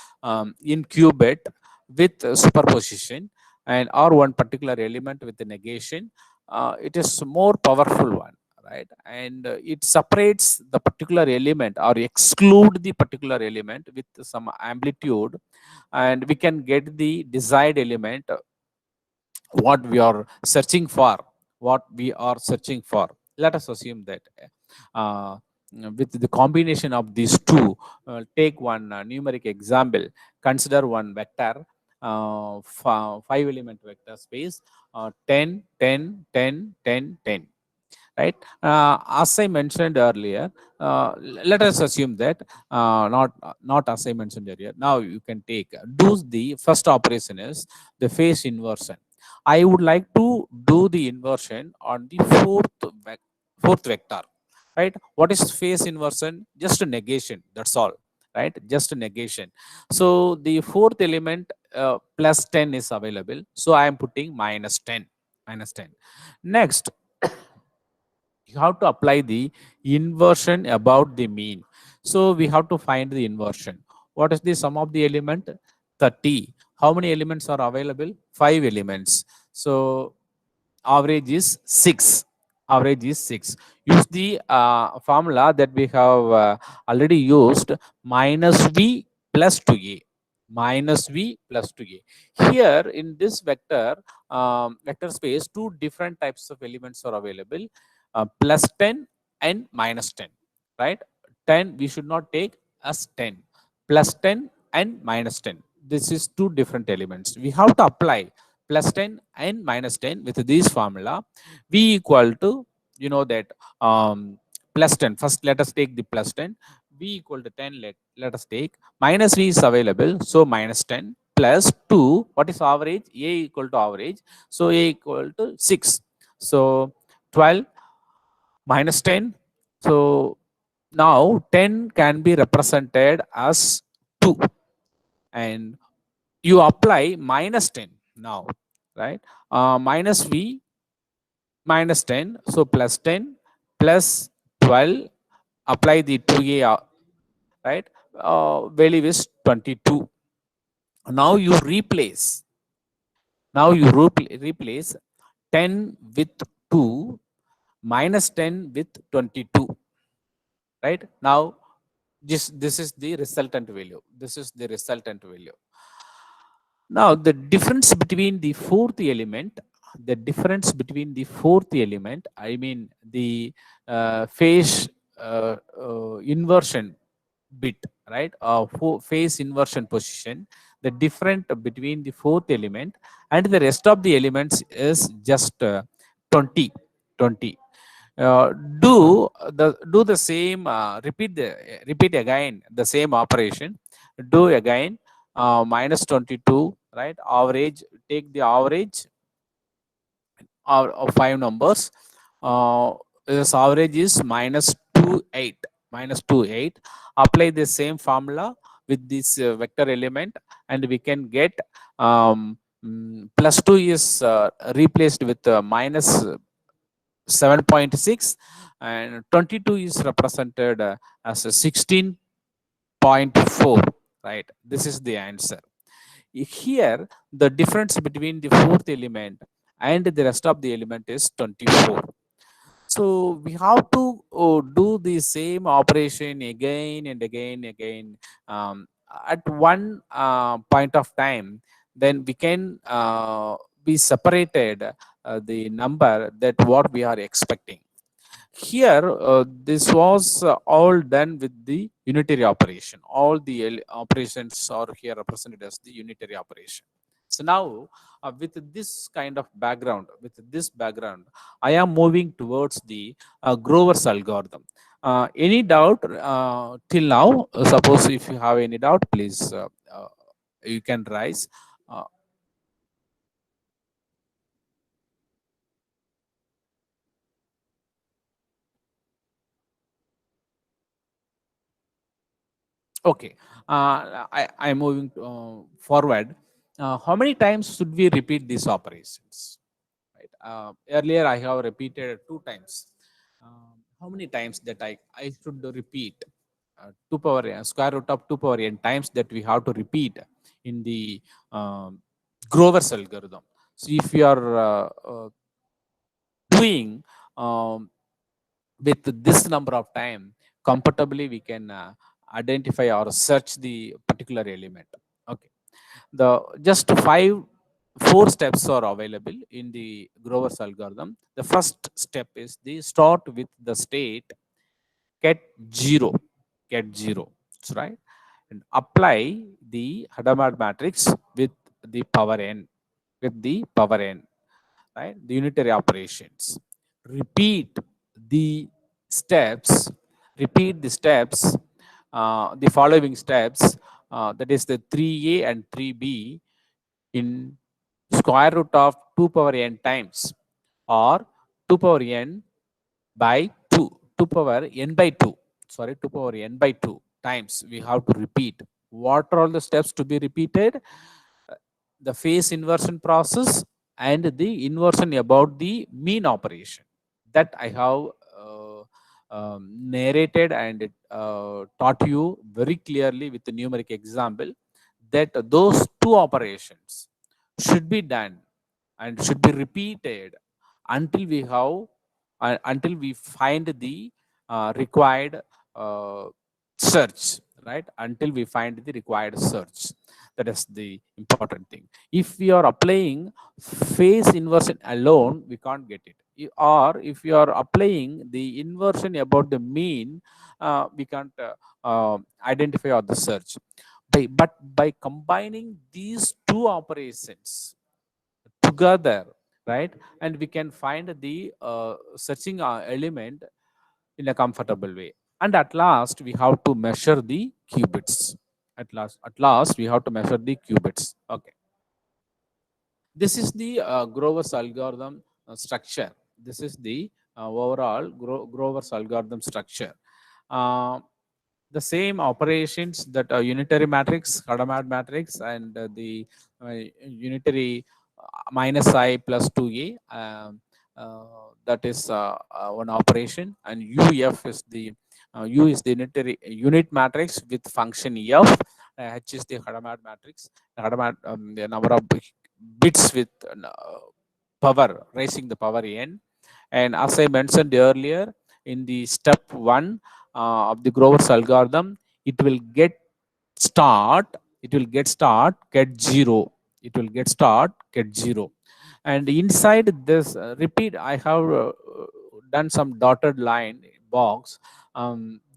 in qubit with superposition and or one particular element with the negation, it is more powerful one, right? And it separates the particular element or exclude the particular element with some amplitude, and we can get the desired element, what we are searching for, what we are searching for. Let us assume that uh, with the combination of these two, take one numeric example. Consider one vector, five element vector space, 10 10 10 10 10, right? As I mentioned earlier, let us assume that not as I mentioned earlier. Now you can take do the first operation is the phase inversion. I would like to do the inversion on the fourth vector, right? What is phase inversion? Just a negation, that's all, right? Just a negation. So the fourth element, plus 10 is available, so I am putting minus 10, minus 10. Next, you have to apply the inversion about the mean. So we have to find the inversion. What is the sum of the element? 30. How many elements are available? 5 elements. So average is 6. Average is 6. Use the formula that we have already used, minus v plus 2a. Minus v plus 2a. Here in this vector space, two different types of elements are available, plus 10 and minus 10, right? 10 we should not take as 10, plus 10 and minus 10. This is two different elements. We have to apply plus 10 and minus 10 with this formula. V equal to, you know that, plus 10. First, let us take the plus 10. V equal to 10, let us take. Minus V is available, so minus 10 plus 2. What is average? A equal to average. So A equal to 6. So 12 minus 10. So now 10 can be represented as 2. And you apply minus 10 now, right? Minus V minus 10. So plus 10 plus 12. Apply the 2A, right? Value is 22. Now you replace. Now you replace 10 with 2 minus 10 with 22, right? Now this is the resultant value. This is the resultant value. Now the difference between the fourth element, I mean the phase inversion bit, right? Phase inversion position, the difference between the fourth element and the rest of the elements is just 20. 20. Uh, do the same, repeat again the same operation. Do again, minus 22, right? Average, take the average of 5 numbers. This average is minus 2 8, minus 2 8. Apply the same formula with this vector element, and we can get, plus 2 is replaced with minus 7.6, and 22 is represented as a 16.4, right? This is the answer. Here the difference between the fourth element and the rest of the element is 24. So we have to do the same operation again and again, at one point of time. Then we can be separated the number that what we are expecting. Here, this was all done with the unitary operation. All the operations are here represented as the unitary operation. So now, with this background, I am moving towards the Grover's algorithm. Any doubt till now? Suppose if you have any doubt, please you can rise. Uh, okay, I'm moving forward. How many times should we repeat these operations? Right. Earlier, I have repeated 2 times. How many times that I should repeat 2 power n, square root of 2 power n times that we have to repeat in the um, Grover's algorithm. So if you are doing with this number of time, comfortably we can identify or search the particular element. Okay, the just four steps are available in the Grover's algorithm. The first step is the start with the state get zero, get zero. That's right, and apply the Hadamard matrix with the power n, with the power n, right? The unitary operations. Repeat the steps, repeat the steps, the following steps, that is the 3a and 3b in square root of 2 power n times, or 2 power n by 2, 2 power n by 2, sorry, 2 power n by 2 times we have to repeat. What are all the steps to be repeated? The phase inversion process and the inversion about the mean operation that I have narrated and taught you very clearly with the numeric example, that those two operations should be done and should be repeated until we have until we find the required uh, search, right? Until we find the required search. That is the important thing. If we are applying phase inversion alone, we can't get it. Or if you are applying the inversion about the mean, we can't identify or the search. But by combining these two operations together, right, and we can find the searching element in a comfortable way. And at last, we have to measure the qubits. At last, we have to measure the qubits. Okay. This is the Grover's algorithm structure. This is the overall Grover's algorithm structure. Uh, the same operations that unitary matrix, Hadamard matrix, and the unitary minus I plus 2a. That is one operation, and UF is the U is the unitary unit matrix with function F. H is the Hadamard matrix. Hadamard, the number of bits with power, raising the power n. And as I mentioned earlier, in the step 1 of the Grover's algorithm, it will get start, get 0. It will get start, get 0. And inside this repeat, I have done some dotted line box.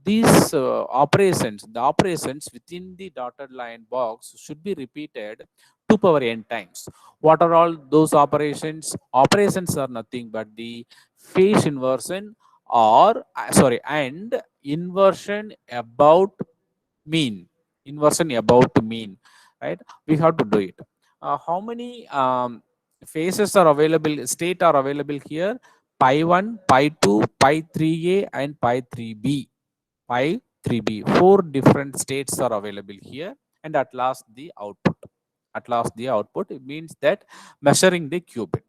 These the operations within the dotted line box should be repeated 2 power n times. What are all those operations? Operations are nothing but the phase inversion or sorry, and inversion about mean, inversion about mean, right? We have to do it. How many phases are available, state are available here? Pi 1, pi 2, pi 3a, and pi 3b. Pi 3b, 4 different states are available here. And at last the output, at last the output, it means that measuring the qubit.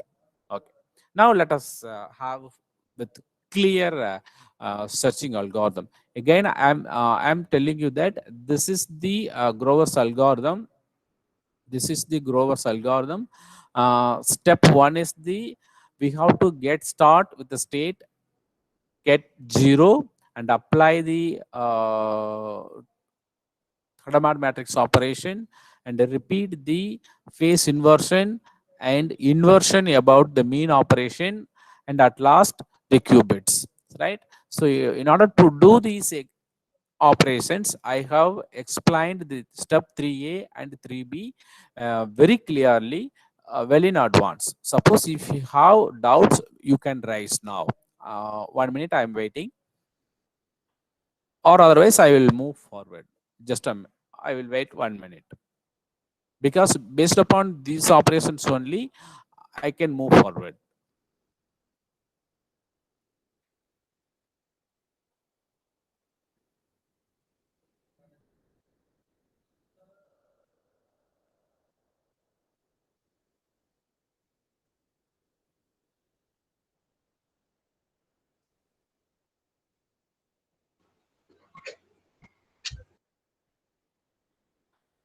Okay, now let us have with clear searching algorithm. Again, I'm telling you that this is the Grover's algorithm. This is the Grover's algorithm. Step 1 is the we have to get start with the state get 0 and apply the Hadamard matrix operation and repeat the phase inversion and inversion about the mean operation, and at last the qubits, right? So in order to do these operations, I have explained the step 3a and 3b very clearly, well in advance. Suppose if you have doubts, you can raise now. 1 minute, I am waiting, or otherwise I will move forward. Just I will wait 1 minute. because based upon these operations only, I can move forward.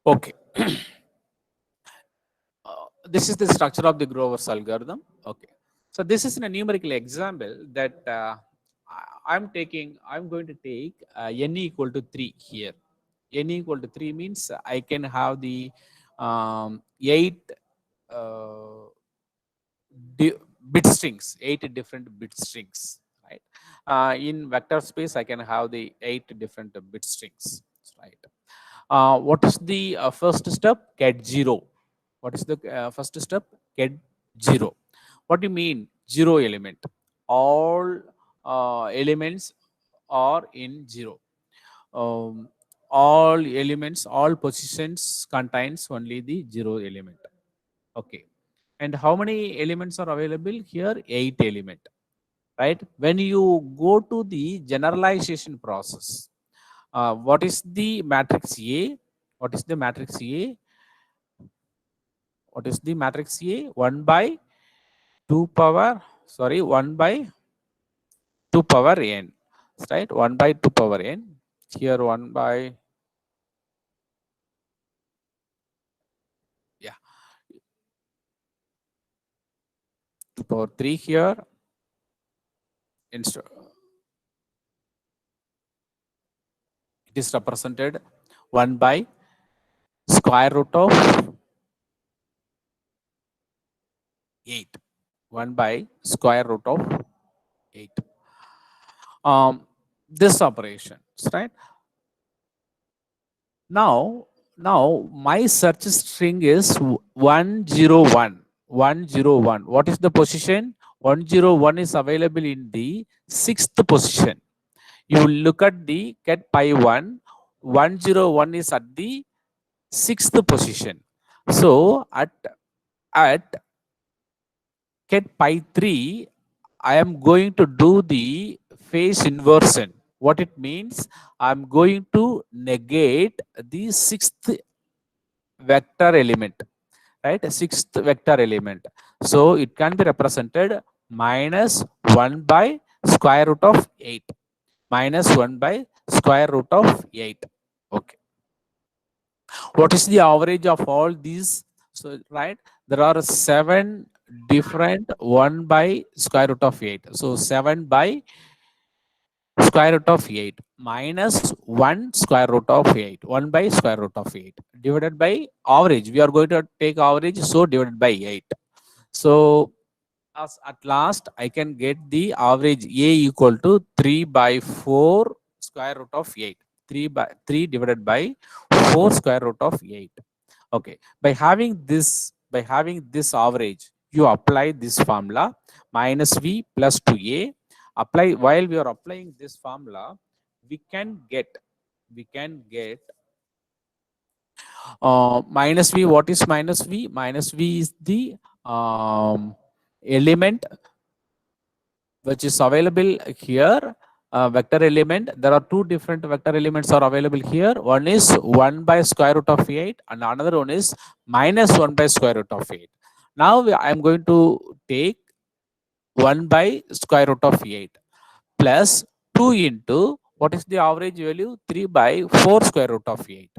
Okay. This is the structure of the Grover's algorithm. Okay. So this is a numerical example that I'm going to take n equal to 3 here. N equal to 3 means I can have the 8 uh, bit strings, 8 different bit strings, right? In vector space, I can have the 8 different bit strings, right? What is the first step? Get 0. What is the first step? Get 0. What do you mean? 0 element. All elements are in 0. Um, all elements, all positions contains only the 0 element. Okay. And how many elements are available here? 8 element, right? When you go to the generalization process, what is the matrix A? What is the matrix A? What is the matrix A? 1 by 2 power, sorry, 1 by 2 power n, right? 1 by 2 power n. Here 1 by, yeah, 2 power 3 here. Instead, it is represented 1 by square root of 8. 1 by square root of 8. This operation, right? Now, my search string is 101. 101. What is the position? 101 is available in the 6th position. You look at the get pi 1. 101 is at the 6th position. So at get pi 3, I am going to do the phase inversion. What it means, I'm going to negate the 6th vector element, right? 6th vector element. So it can be represented minus 1 by square root of 8. Minus 1 by square root of 8. Okay. What is the average of all these? So, right, there are 7 different 1 by square root of 8. So 7 by square root of 8 minus 1 square root of 8. 1 by square root of 8 divided by average. We are going to take average, so divided by 8. So as at last, I can get the average A equal to 3 by 4 square root of 8. 3 divided by 4 square root of 8. Okay. By having this average, you apply this formula minus V plus 2A. Apply while we are applying this formula, we can get minus V. What is minus V? Minus V is the element which is available here, vector element. There are 2 different vector elements are available here. One is 1 by square root of 8 and another one is minus 1 by square root of 8. Now I am going to take 1 by square root of 8 plus 2 into what is the average value? 3 by 4 square root of 8.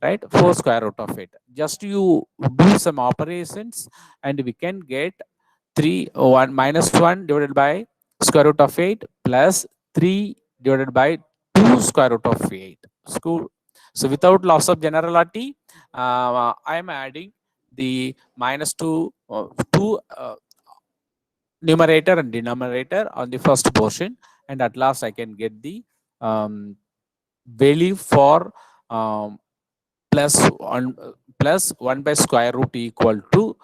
Right? 4 square root of 8. Just you do some operations and we can get 1 minus 1 divided by square root of 8 plus 3 divided by 2 square root of 8. So without loss of generality, I am adding the minus 2 numerator and denominator on the first portion, and at last I can get the value for plus 1 by square root equal to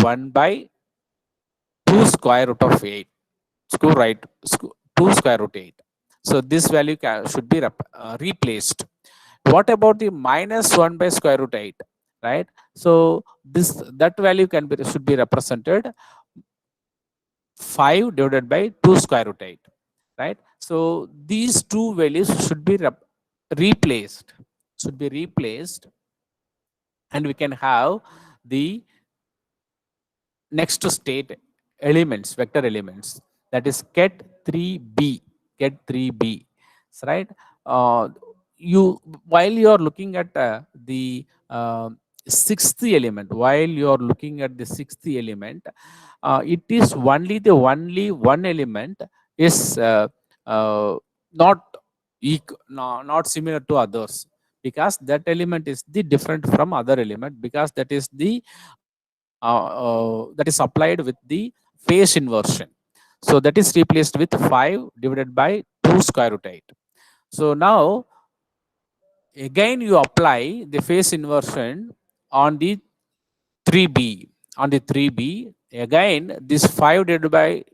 1 by 2 square root of 8. 2 square root 8. So this value should be replaced. What about the minus 1 by square root 8? Right? So this that value can be should be represented 5 divided by 2 square root 8, right? So these two values should be replaced, should be replaced, and we can have the next state elements, vector elements, that is ket 3b, ket 3b, right? Uh, you while you are looking at the sixth element, while you are looking at the sixth element, it is only one element is not not similar to others, because that element is the different from other element, because that is the that is applied with the phase inversion. So that is replaced with 5 divided by 2 square root 8. So now again you apply the phase inversion on the 3b. On the 3b, again this 5 divided by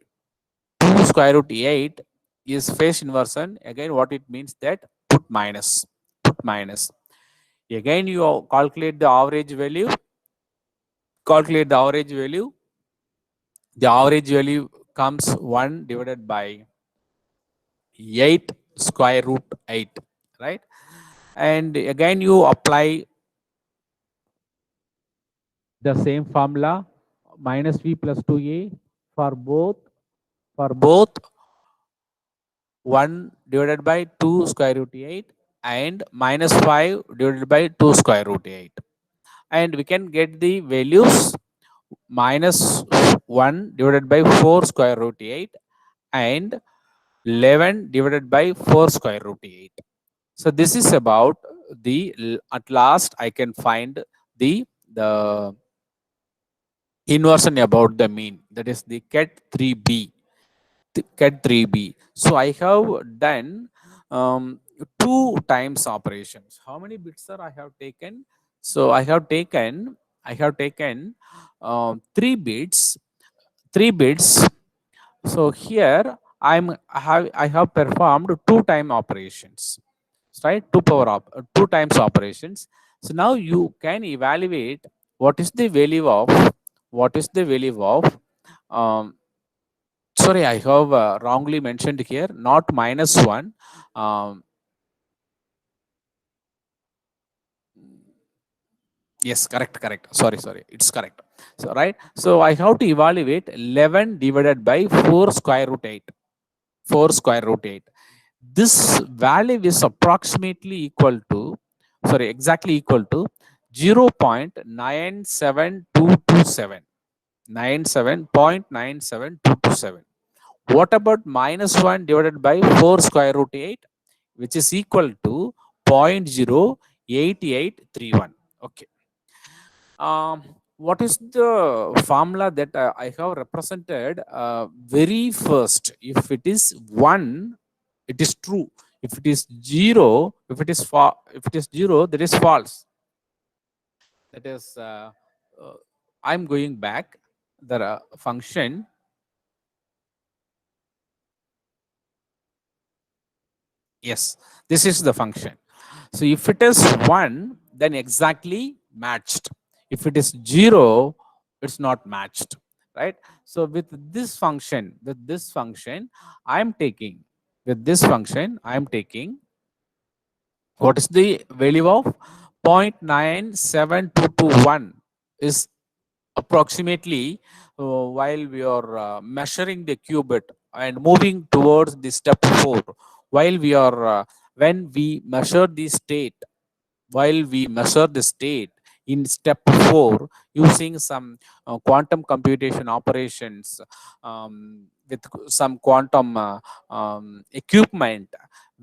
2 square root 8 is phase inversion. Again, what it means, that put minus. Put minus. Again you calculate the average value. Calculate the average value. The average value comes 1 divided by 8 square root 8, right? And again you apply the same formula, minus v plus 2a for both 1 divided by 2 square root 8 and minus 5 divided by 2 square root 8, and we can get the values minus 1 divided by 4 square root 8 and 11 divided by 4 square root 8. So this is about the, at last I can find the inversion about the mean, that is the ket 3b. Ket 3b. So I have done two times operations. How many bits are I have taken? So I have taken 3 bits, 3 bits. So here I have performed two time operations, right? Two times operations. So now you can evaluate what is the value of, what is the value of um, sorry, I have wrongly mentioned here, not minus 1. um, yes, correct, sorry, it's correct. So right, so I have to evaluate 11 divided by 4 square root 8, 4 square root 8. This value is approximately equal to, sorry, exactly equal to 0.97227, 97227. What about minus 1 divided by 4 square root 8, which is equal to 0.08831? Okay. What is the formula that I have represented very first? If it is 1, it is true. If it is 0, if it is 0, that is false. That is, I'm going back. The function. Yes, this is the function. So if it is 1, then exactly matched. If it is 0, it's not matched, right? So with this function, I'm taking, with this function, I'm taking, what is the value of 0.97221 is approximately, while we are measuring the qubit and moving towards the step 4, while we are when we measure the state, while we measure the state in step 4 using some quantum computation operations, with some quantum equipment,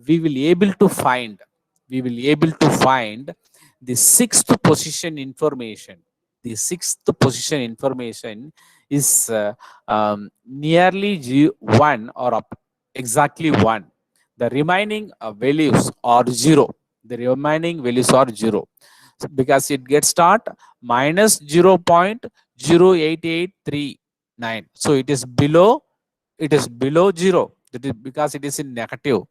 we will able to find, the sixth position information. The sixth position information is nearly 1 or up, exactly 1. The remaining values are 0. The remaining values are 0. So because it gets start minus 0.08839. So it is below, 0. That is because it is in negative.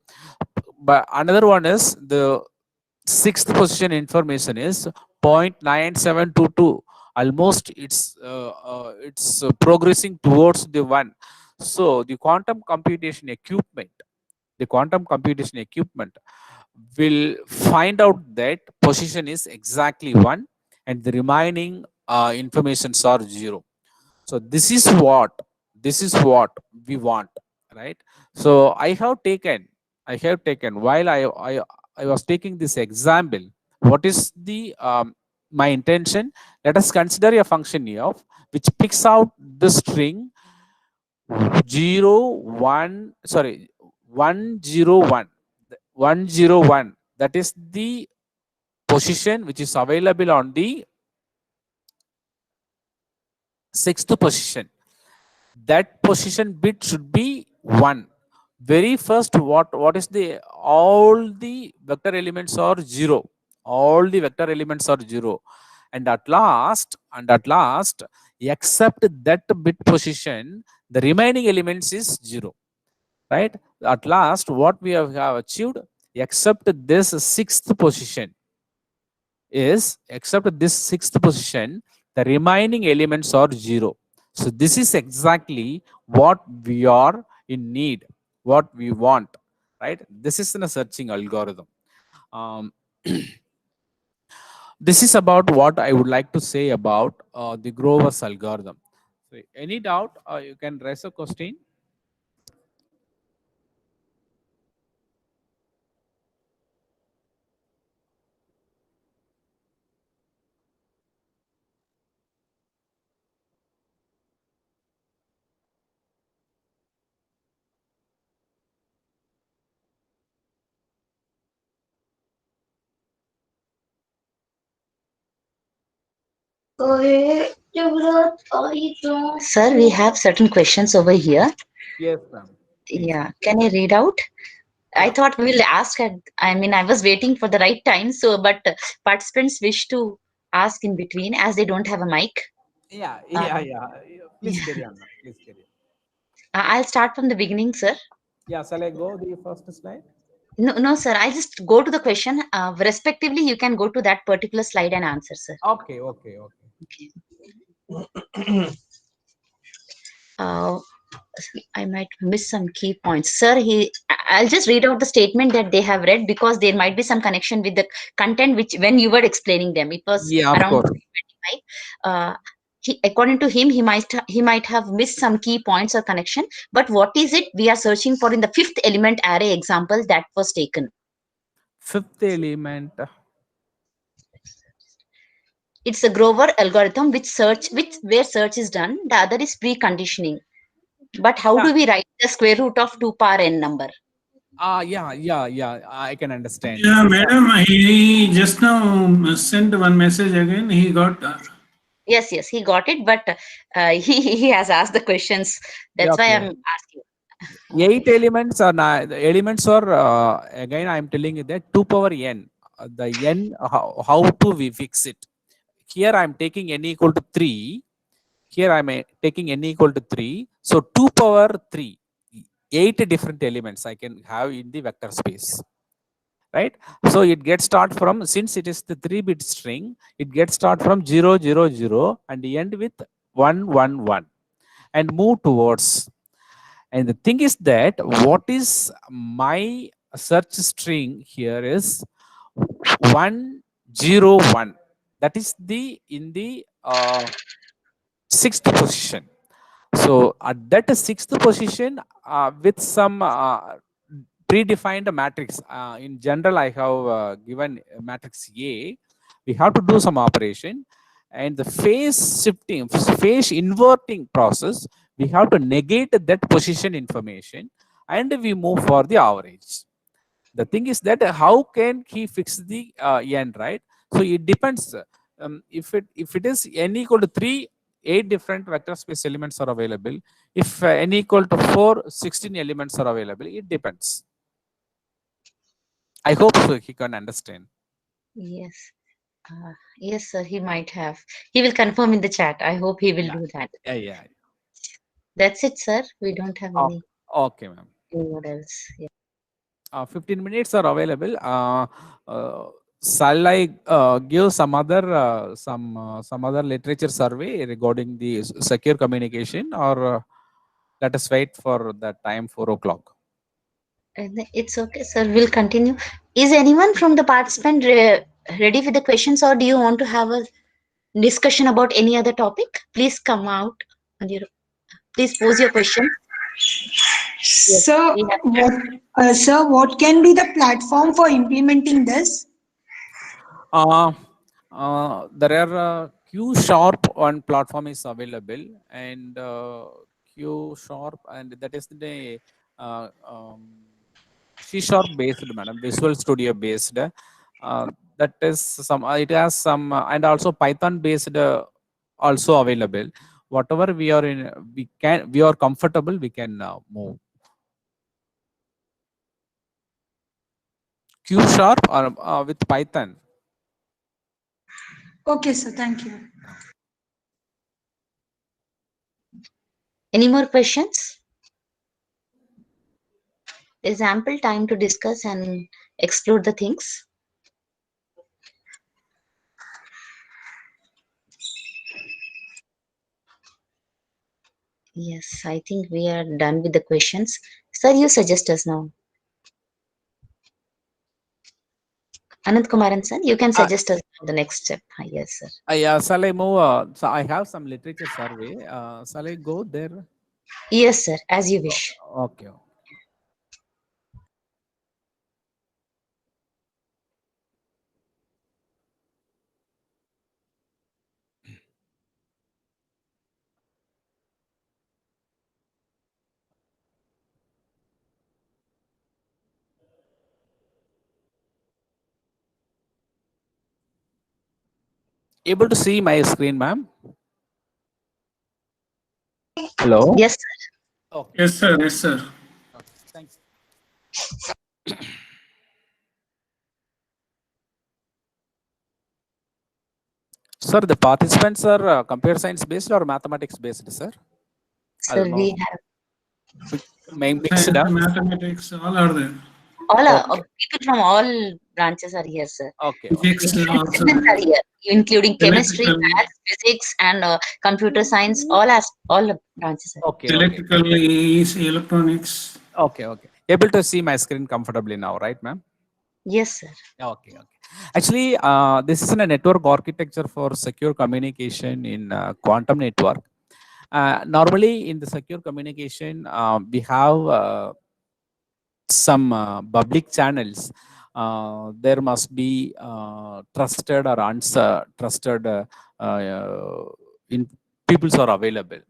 But another one is the sixth position information is 0.9722. Almost it's progressing towards the one. So the quantum computation equipment will find out that position is exactly one and the remaining informations are zero. So this is what we want, right? So I have taken while I was taking this example, what is the my intention. Let us consider a function of which picks out the string 0 1, sorry, 101, 101. That is the position which is available on the sixth position. That position bit should be 1. Very first, what is the all the vector elements are 0. All the vector elements are 0. And at last except that bit position, the remaining elements is 0, right? At last what we have achieved, except this sixth position, is except this sixth position, the remaining elements are 0. So this is exactly what we are in need, what we want, right? This is in a searching algorithm. Um, this is about what I would like to say about the Grover's algorithm. So any doubt, you can raise a question. Sir, we have certain questions over here. Yes, ma'am. Please. Yeah, can I read out? I Yeah. thought we will ask at, I mean, I was waiting for the right time, so but participants wish to ask in between as they don't have a mic. Yeah, Uh, yeah, yeah. Please yeah. carry on, ma'am. Please carry on. I'll start from the beginning, sir. Yeah, shall I go the first slide? No, no, sir. I'll just go to the question. Respectively, you can go to that particular slide and answer, sir. Okay, okay, okay. Okay. Uh, I might miss some key points. Sir, I'll just read out the statement that they have read because there might be some connection with the content which when you were explaining them. It was Yeah, of around course. 25. According to him, he might have missed some key points or connection. But what is it we are searching for in the fifth element array example that was taken? Fifth element. It's a Grover algorithm which where search is done. The other is preconditioning. But how Yeah. do we write the square root of 2 power n number? Yeah. I can understand. Yeah, Yeah. madam, he just now sent one message again. He got. Yes, he got it, but he has asked the questions. Yeah, That's why okay. I'm asking. Eight elements are the elements are again I am telling you that 2 power n. The n, how to we fix it? Here I am taking n equal to 3. Here I am taking n equal to 3. So 2 power 3. 8 different elements I can have in the vector space. Right? So it gets start from, since it is the 3-bit string, it gets start from 000 and end with 111 and move towards. And the thing is that what is my search string here is 101. That is the in the sixth position. So at that sixth position, with some predefined matrix, in general I have given matrix A, we have to do some operation, and the phase shifting, phase inverting process, we have to negate that position information and we move for the average. The thing is that how can he fix the n, right? So it depends. If it is n equal to 3, 8 different vector space elements are available. If n equal to 4, 16 elements are available. It depends. I hope so he can understand. Yes. Yes, sir, he might have. He will confirm in the chat. I hope he will Yeah, do that. yeah. That's it, sir. We don't have Oh, any okay, ma'am. what else. Yeah. 15 minutes are available. Shall I give some other literature survey regarding the secure communication, or let us wait for the time 4 o'clock? It's okay, sir. We'll continue. Is anyone from the participant ready with the questions, or do you want to have a discussion about any other topic? Please come out and please pose your question. Yes, Sir, we have. what can be the platform for implementing this? Uh, there are Q Sharp one platform is available, and Q Sharp, and that is the C Sharp based, madam, Visual Studio based. That is some. It has some, and also Python based also available. Whatever we are in, we are comfortable. We can move. Q Sharp or with Python. Okay, sir. Thank you. Any more questions? There's ample time to discuss and explore the things. Yes, I think we are done with the questions. Sir, you suggest us now. Anand Kumaran sir, you can suggest us the next step. Yes, sir. Yeah, shall I move? So I have some literature survey. Shall I go there? Yes, sir, as you wish. Okay. Able to see my screen, ma'am? Hello? Yes, sir. Okay. Yes, sir. Yes, sir. Okay. Thanks. Sir, the participants are computer science based or mathematics based, sir? Sir, we Almost. have Mixed. Science, mathematics, all are there. all Okay. people from all branches are here, sir. Okay. Physics also Students are there. here, including chemistry, Electrical, maths, physics, and computer science. All the branches are. Okay. Okay. electrical, EC, electronics. Okay. Okay. Able to see my screen comfortably now, right, ma'am? Yes, sir. Okay. Okay. Actually, this is a network architecture for secure communication in quantum network. Normally, in the secure communication, we have some public channels. There must be trusted or untrusted in peoples are available.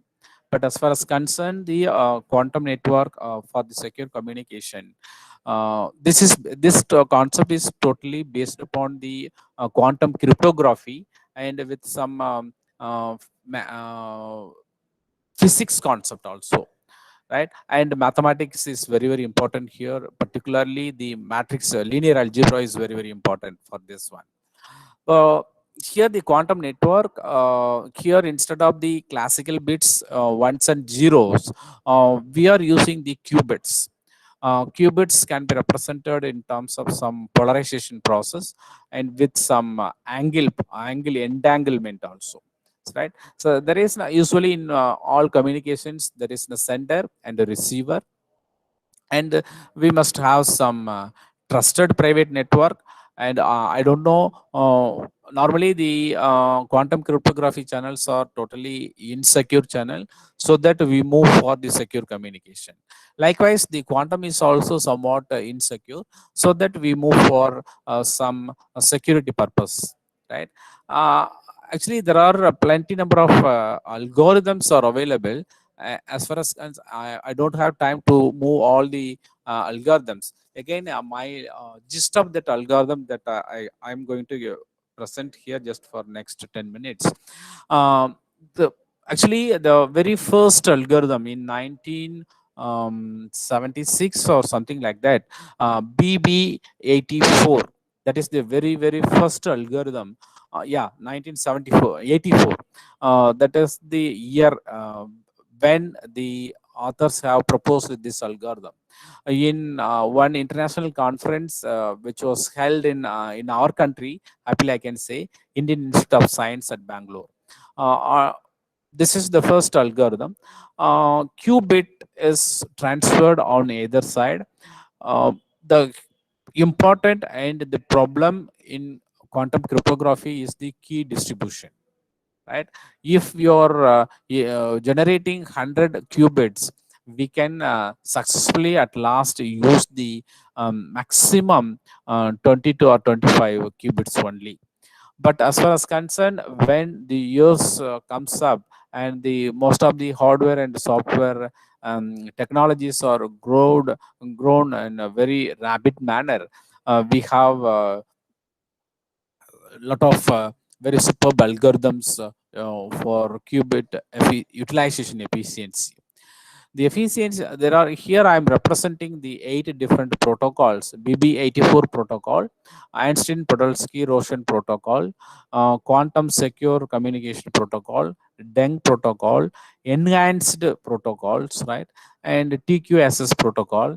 But as far as concerned, the quantum network for the secure communication, this concept is totally based upon the quantum cryptography and with some physics concept also, right? And mathematics is very important here, particularly the matrix linear algebra is very important for this one. Here the quantum network, here instead of the classical bits ones and zeros, we are using the qubits. Qubits can be represented in terms of some polarization process and with some angle entanglement also, right? So there is usually in all communications there is a sender and a receiver, and we must have some trusted private network. And I don't know, normally the quantum cryptography channels are totally insecure channel, so that we move for the secure communication. Likewise, the quantum is also somewhat insecure, so that we move for some security purpose, right? uh, Actually, there are plenty number of algorithms are available. As far as I don't have time to move all the algorithms. Again, my gist of that algorithm that I'm going to present here just for next 10 minutes. Um, Actually, the very first algorithm in 1976 or something like that, BB84. That is the very first algorithm. Yeah, 1974, 84. That is the year when the authors have proposed this algorithm in one international conference which was held in our country. Happily, I can say Indian Institute of Science at Bangalore. This is the first algorithm. Qubit is transferred on either side. The important and the problem in quantum cryptography is the key distribution, right? If you're generating 100 qubits, we can successfully at last use the maximum 22 or 25 qubits only. But as far as concerned, when the years comes up and the most of the hardware and software technologies are grown in a very rapid manner, we have lot of very superb algorithms for qubit utilization efficiency. The efficiency, there are here I am representing the 8 different protocols: BB84 protocol, Einstein Podolsky Roshan protocol, quantum secure communication protocol, DENG protocol, enhanced protocols, right? And TQSS protocol,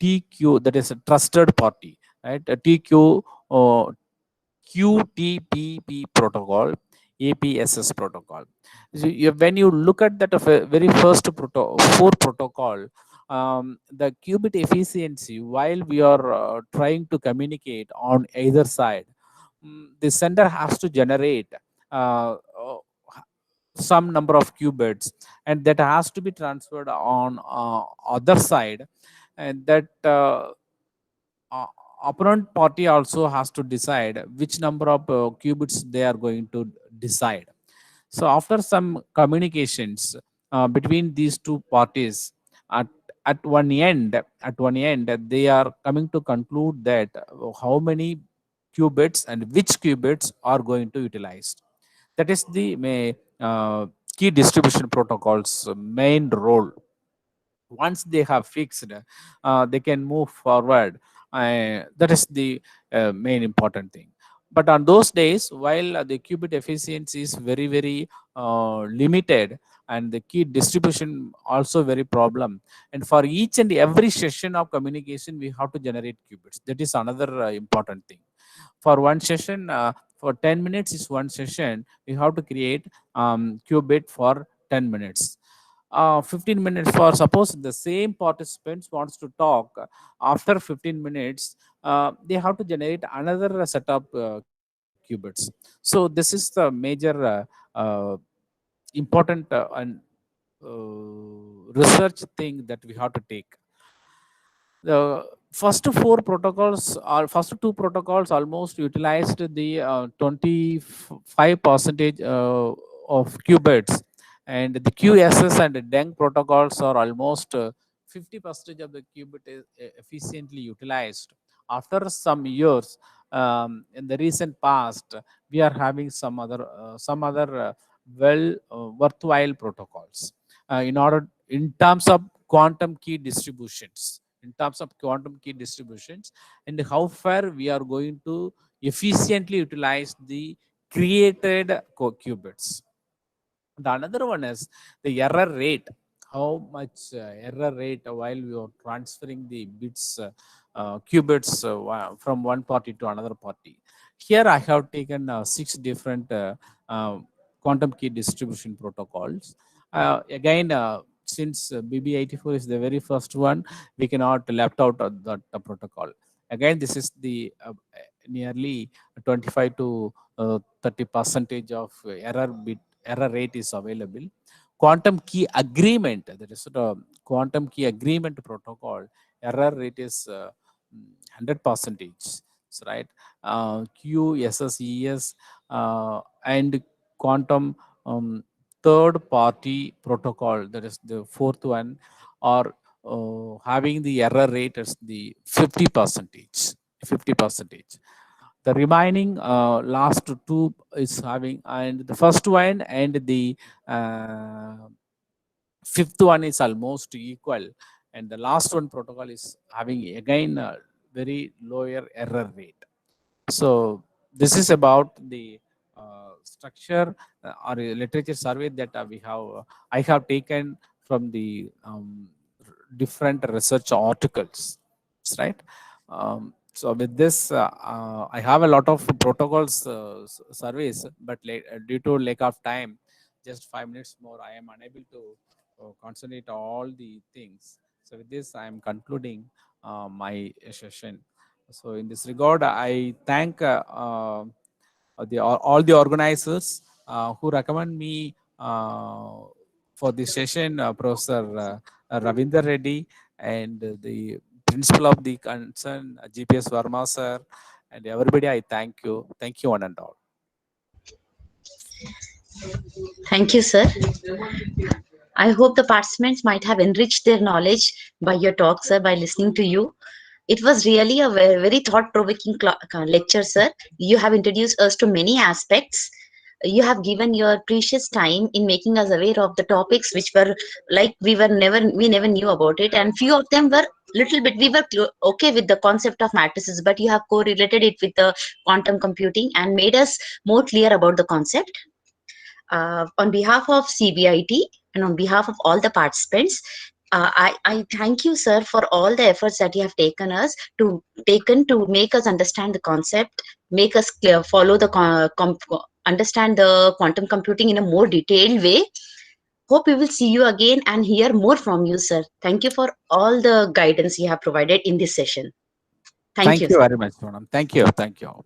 TQ, that is a trusted party, right? A TQ QTPP protocol, APSS protocol. So when you look at that of a very first four protocol, the qubit efficiency, while we are trying to communicate on either side, the sender has to generate uh, uh, some number of qubits, and that has to be transferred on other side, and that uh, opponent party also has to decide which number of qubits they are going to decide. So after some communications between these two parties, at at one end they are coming to conclude that how many qubits and which qubits are going to utilized. That is the key distribution protocol's main role. Once they have fixed, they can move forward. That is the main important thing. But on those days, while the qubit efficiency is very limited, and the key distribution also very problem, and for each and every session of communication we have to generate qubits. That is another important thing. For one session, for 10 minutes is one session, we have to create qubit for 10 minutes. 15 minutes, for suppose the same participants wants to talk, after 15 minutes they have to generate another set of qubits. So this is the major important and research thing that we have to take. The first four protocols, or first two protocols, almost utilized the 25 percentage of qubits, and the QSS and the DENG protocols are almost 50 percentage of the qubit is efficiently utilized. After some years, in the recent past, we are having some other worthwhile protocols in order, in terms of quantum key distributions, and how far we are going to efficiently utilize the created qubits. The another one is the error rate. How much error rate while we are transferring the bits, qubits from one party to another party. Here I have taken 6 different quantum key distribution protocols. Again, since BB84 is the very first one, we cannot left out of that protocol. Again, this is the nearly 25 to 30 percentage of error rate is available. Quantum key agreement, that is the quantum key agreement protocol, error rate is 100 percentage, right? QSSES and quantum third party protocol, that is the fourth one, are having the error rate as the 50 percentage. The remaining last two is having, and the first one and the fifth one is almost equal, and the last one protocol is having again a very lower error rate. So this is about the structure or a literature survey that I have taken from the different research articles, right? So with this, I have a lot of protocols surveys, but due to lack of time, just 5 minutes more, I am unable to concentrate all the things. So with this, I am concluding my session. So in this regard, I thank all the organizers who recommend me for this session, Professor Ravinder Reddy and the principal of the concern, GPS Verma sir, and everybody. I thank you. Thank you one and all. Thank you, sir. I hope the participants might have enriched their knowledge by your talk, sir, by listening to you. It was really a very, very thought-provoking lecture, sir. You have introduced us to many aspects. You have given your precious time in making us aware of the topics which were like we never knew about it, and few of them were little bit we were okay with the concept of matrices, but you have correlated it with the quantum computing and made us more clear about the concept. On behalf of CBIT and on behalf of all the participants, I thank you, sir, for all the efforts that you have taken to make us understand the concept, make us clear, follow the understand the quantum computing in a more detailed way. Hope we will see you again and hear more from you, sir. Thank you for all the guidance you have provided in this session. Thank Thank you, you sir. very much, madam. Thank you. Thank you.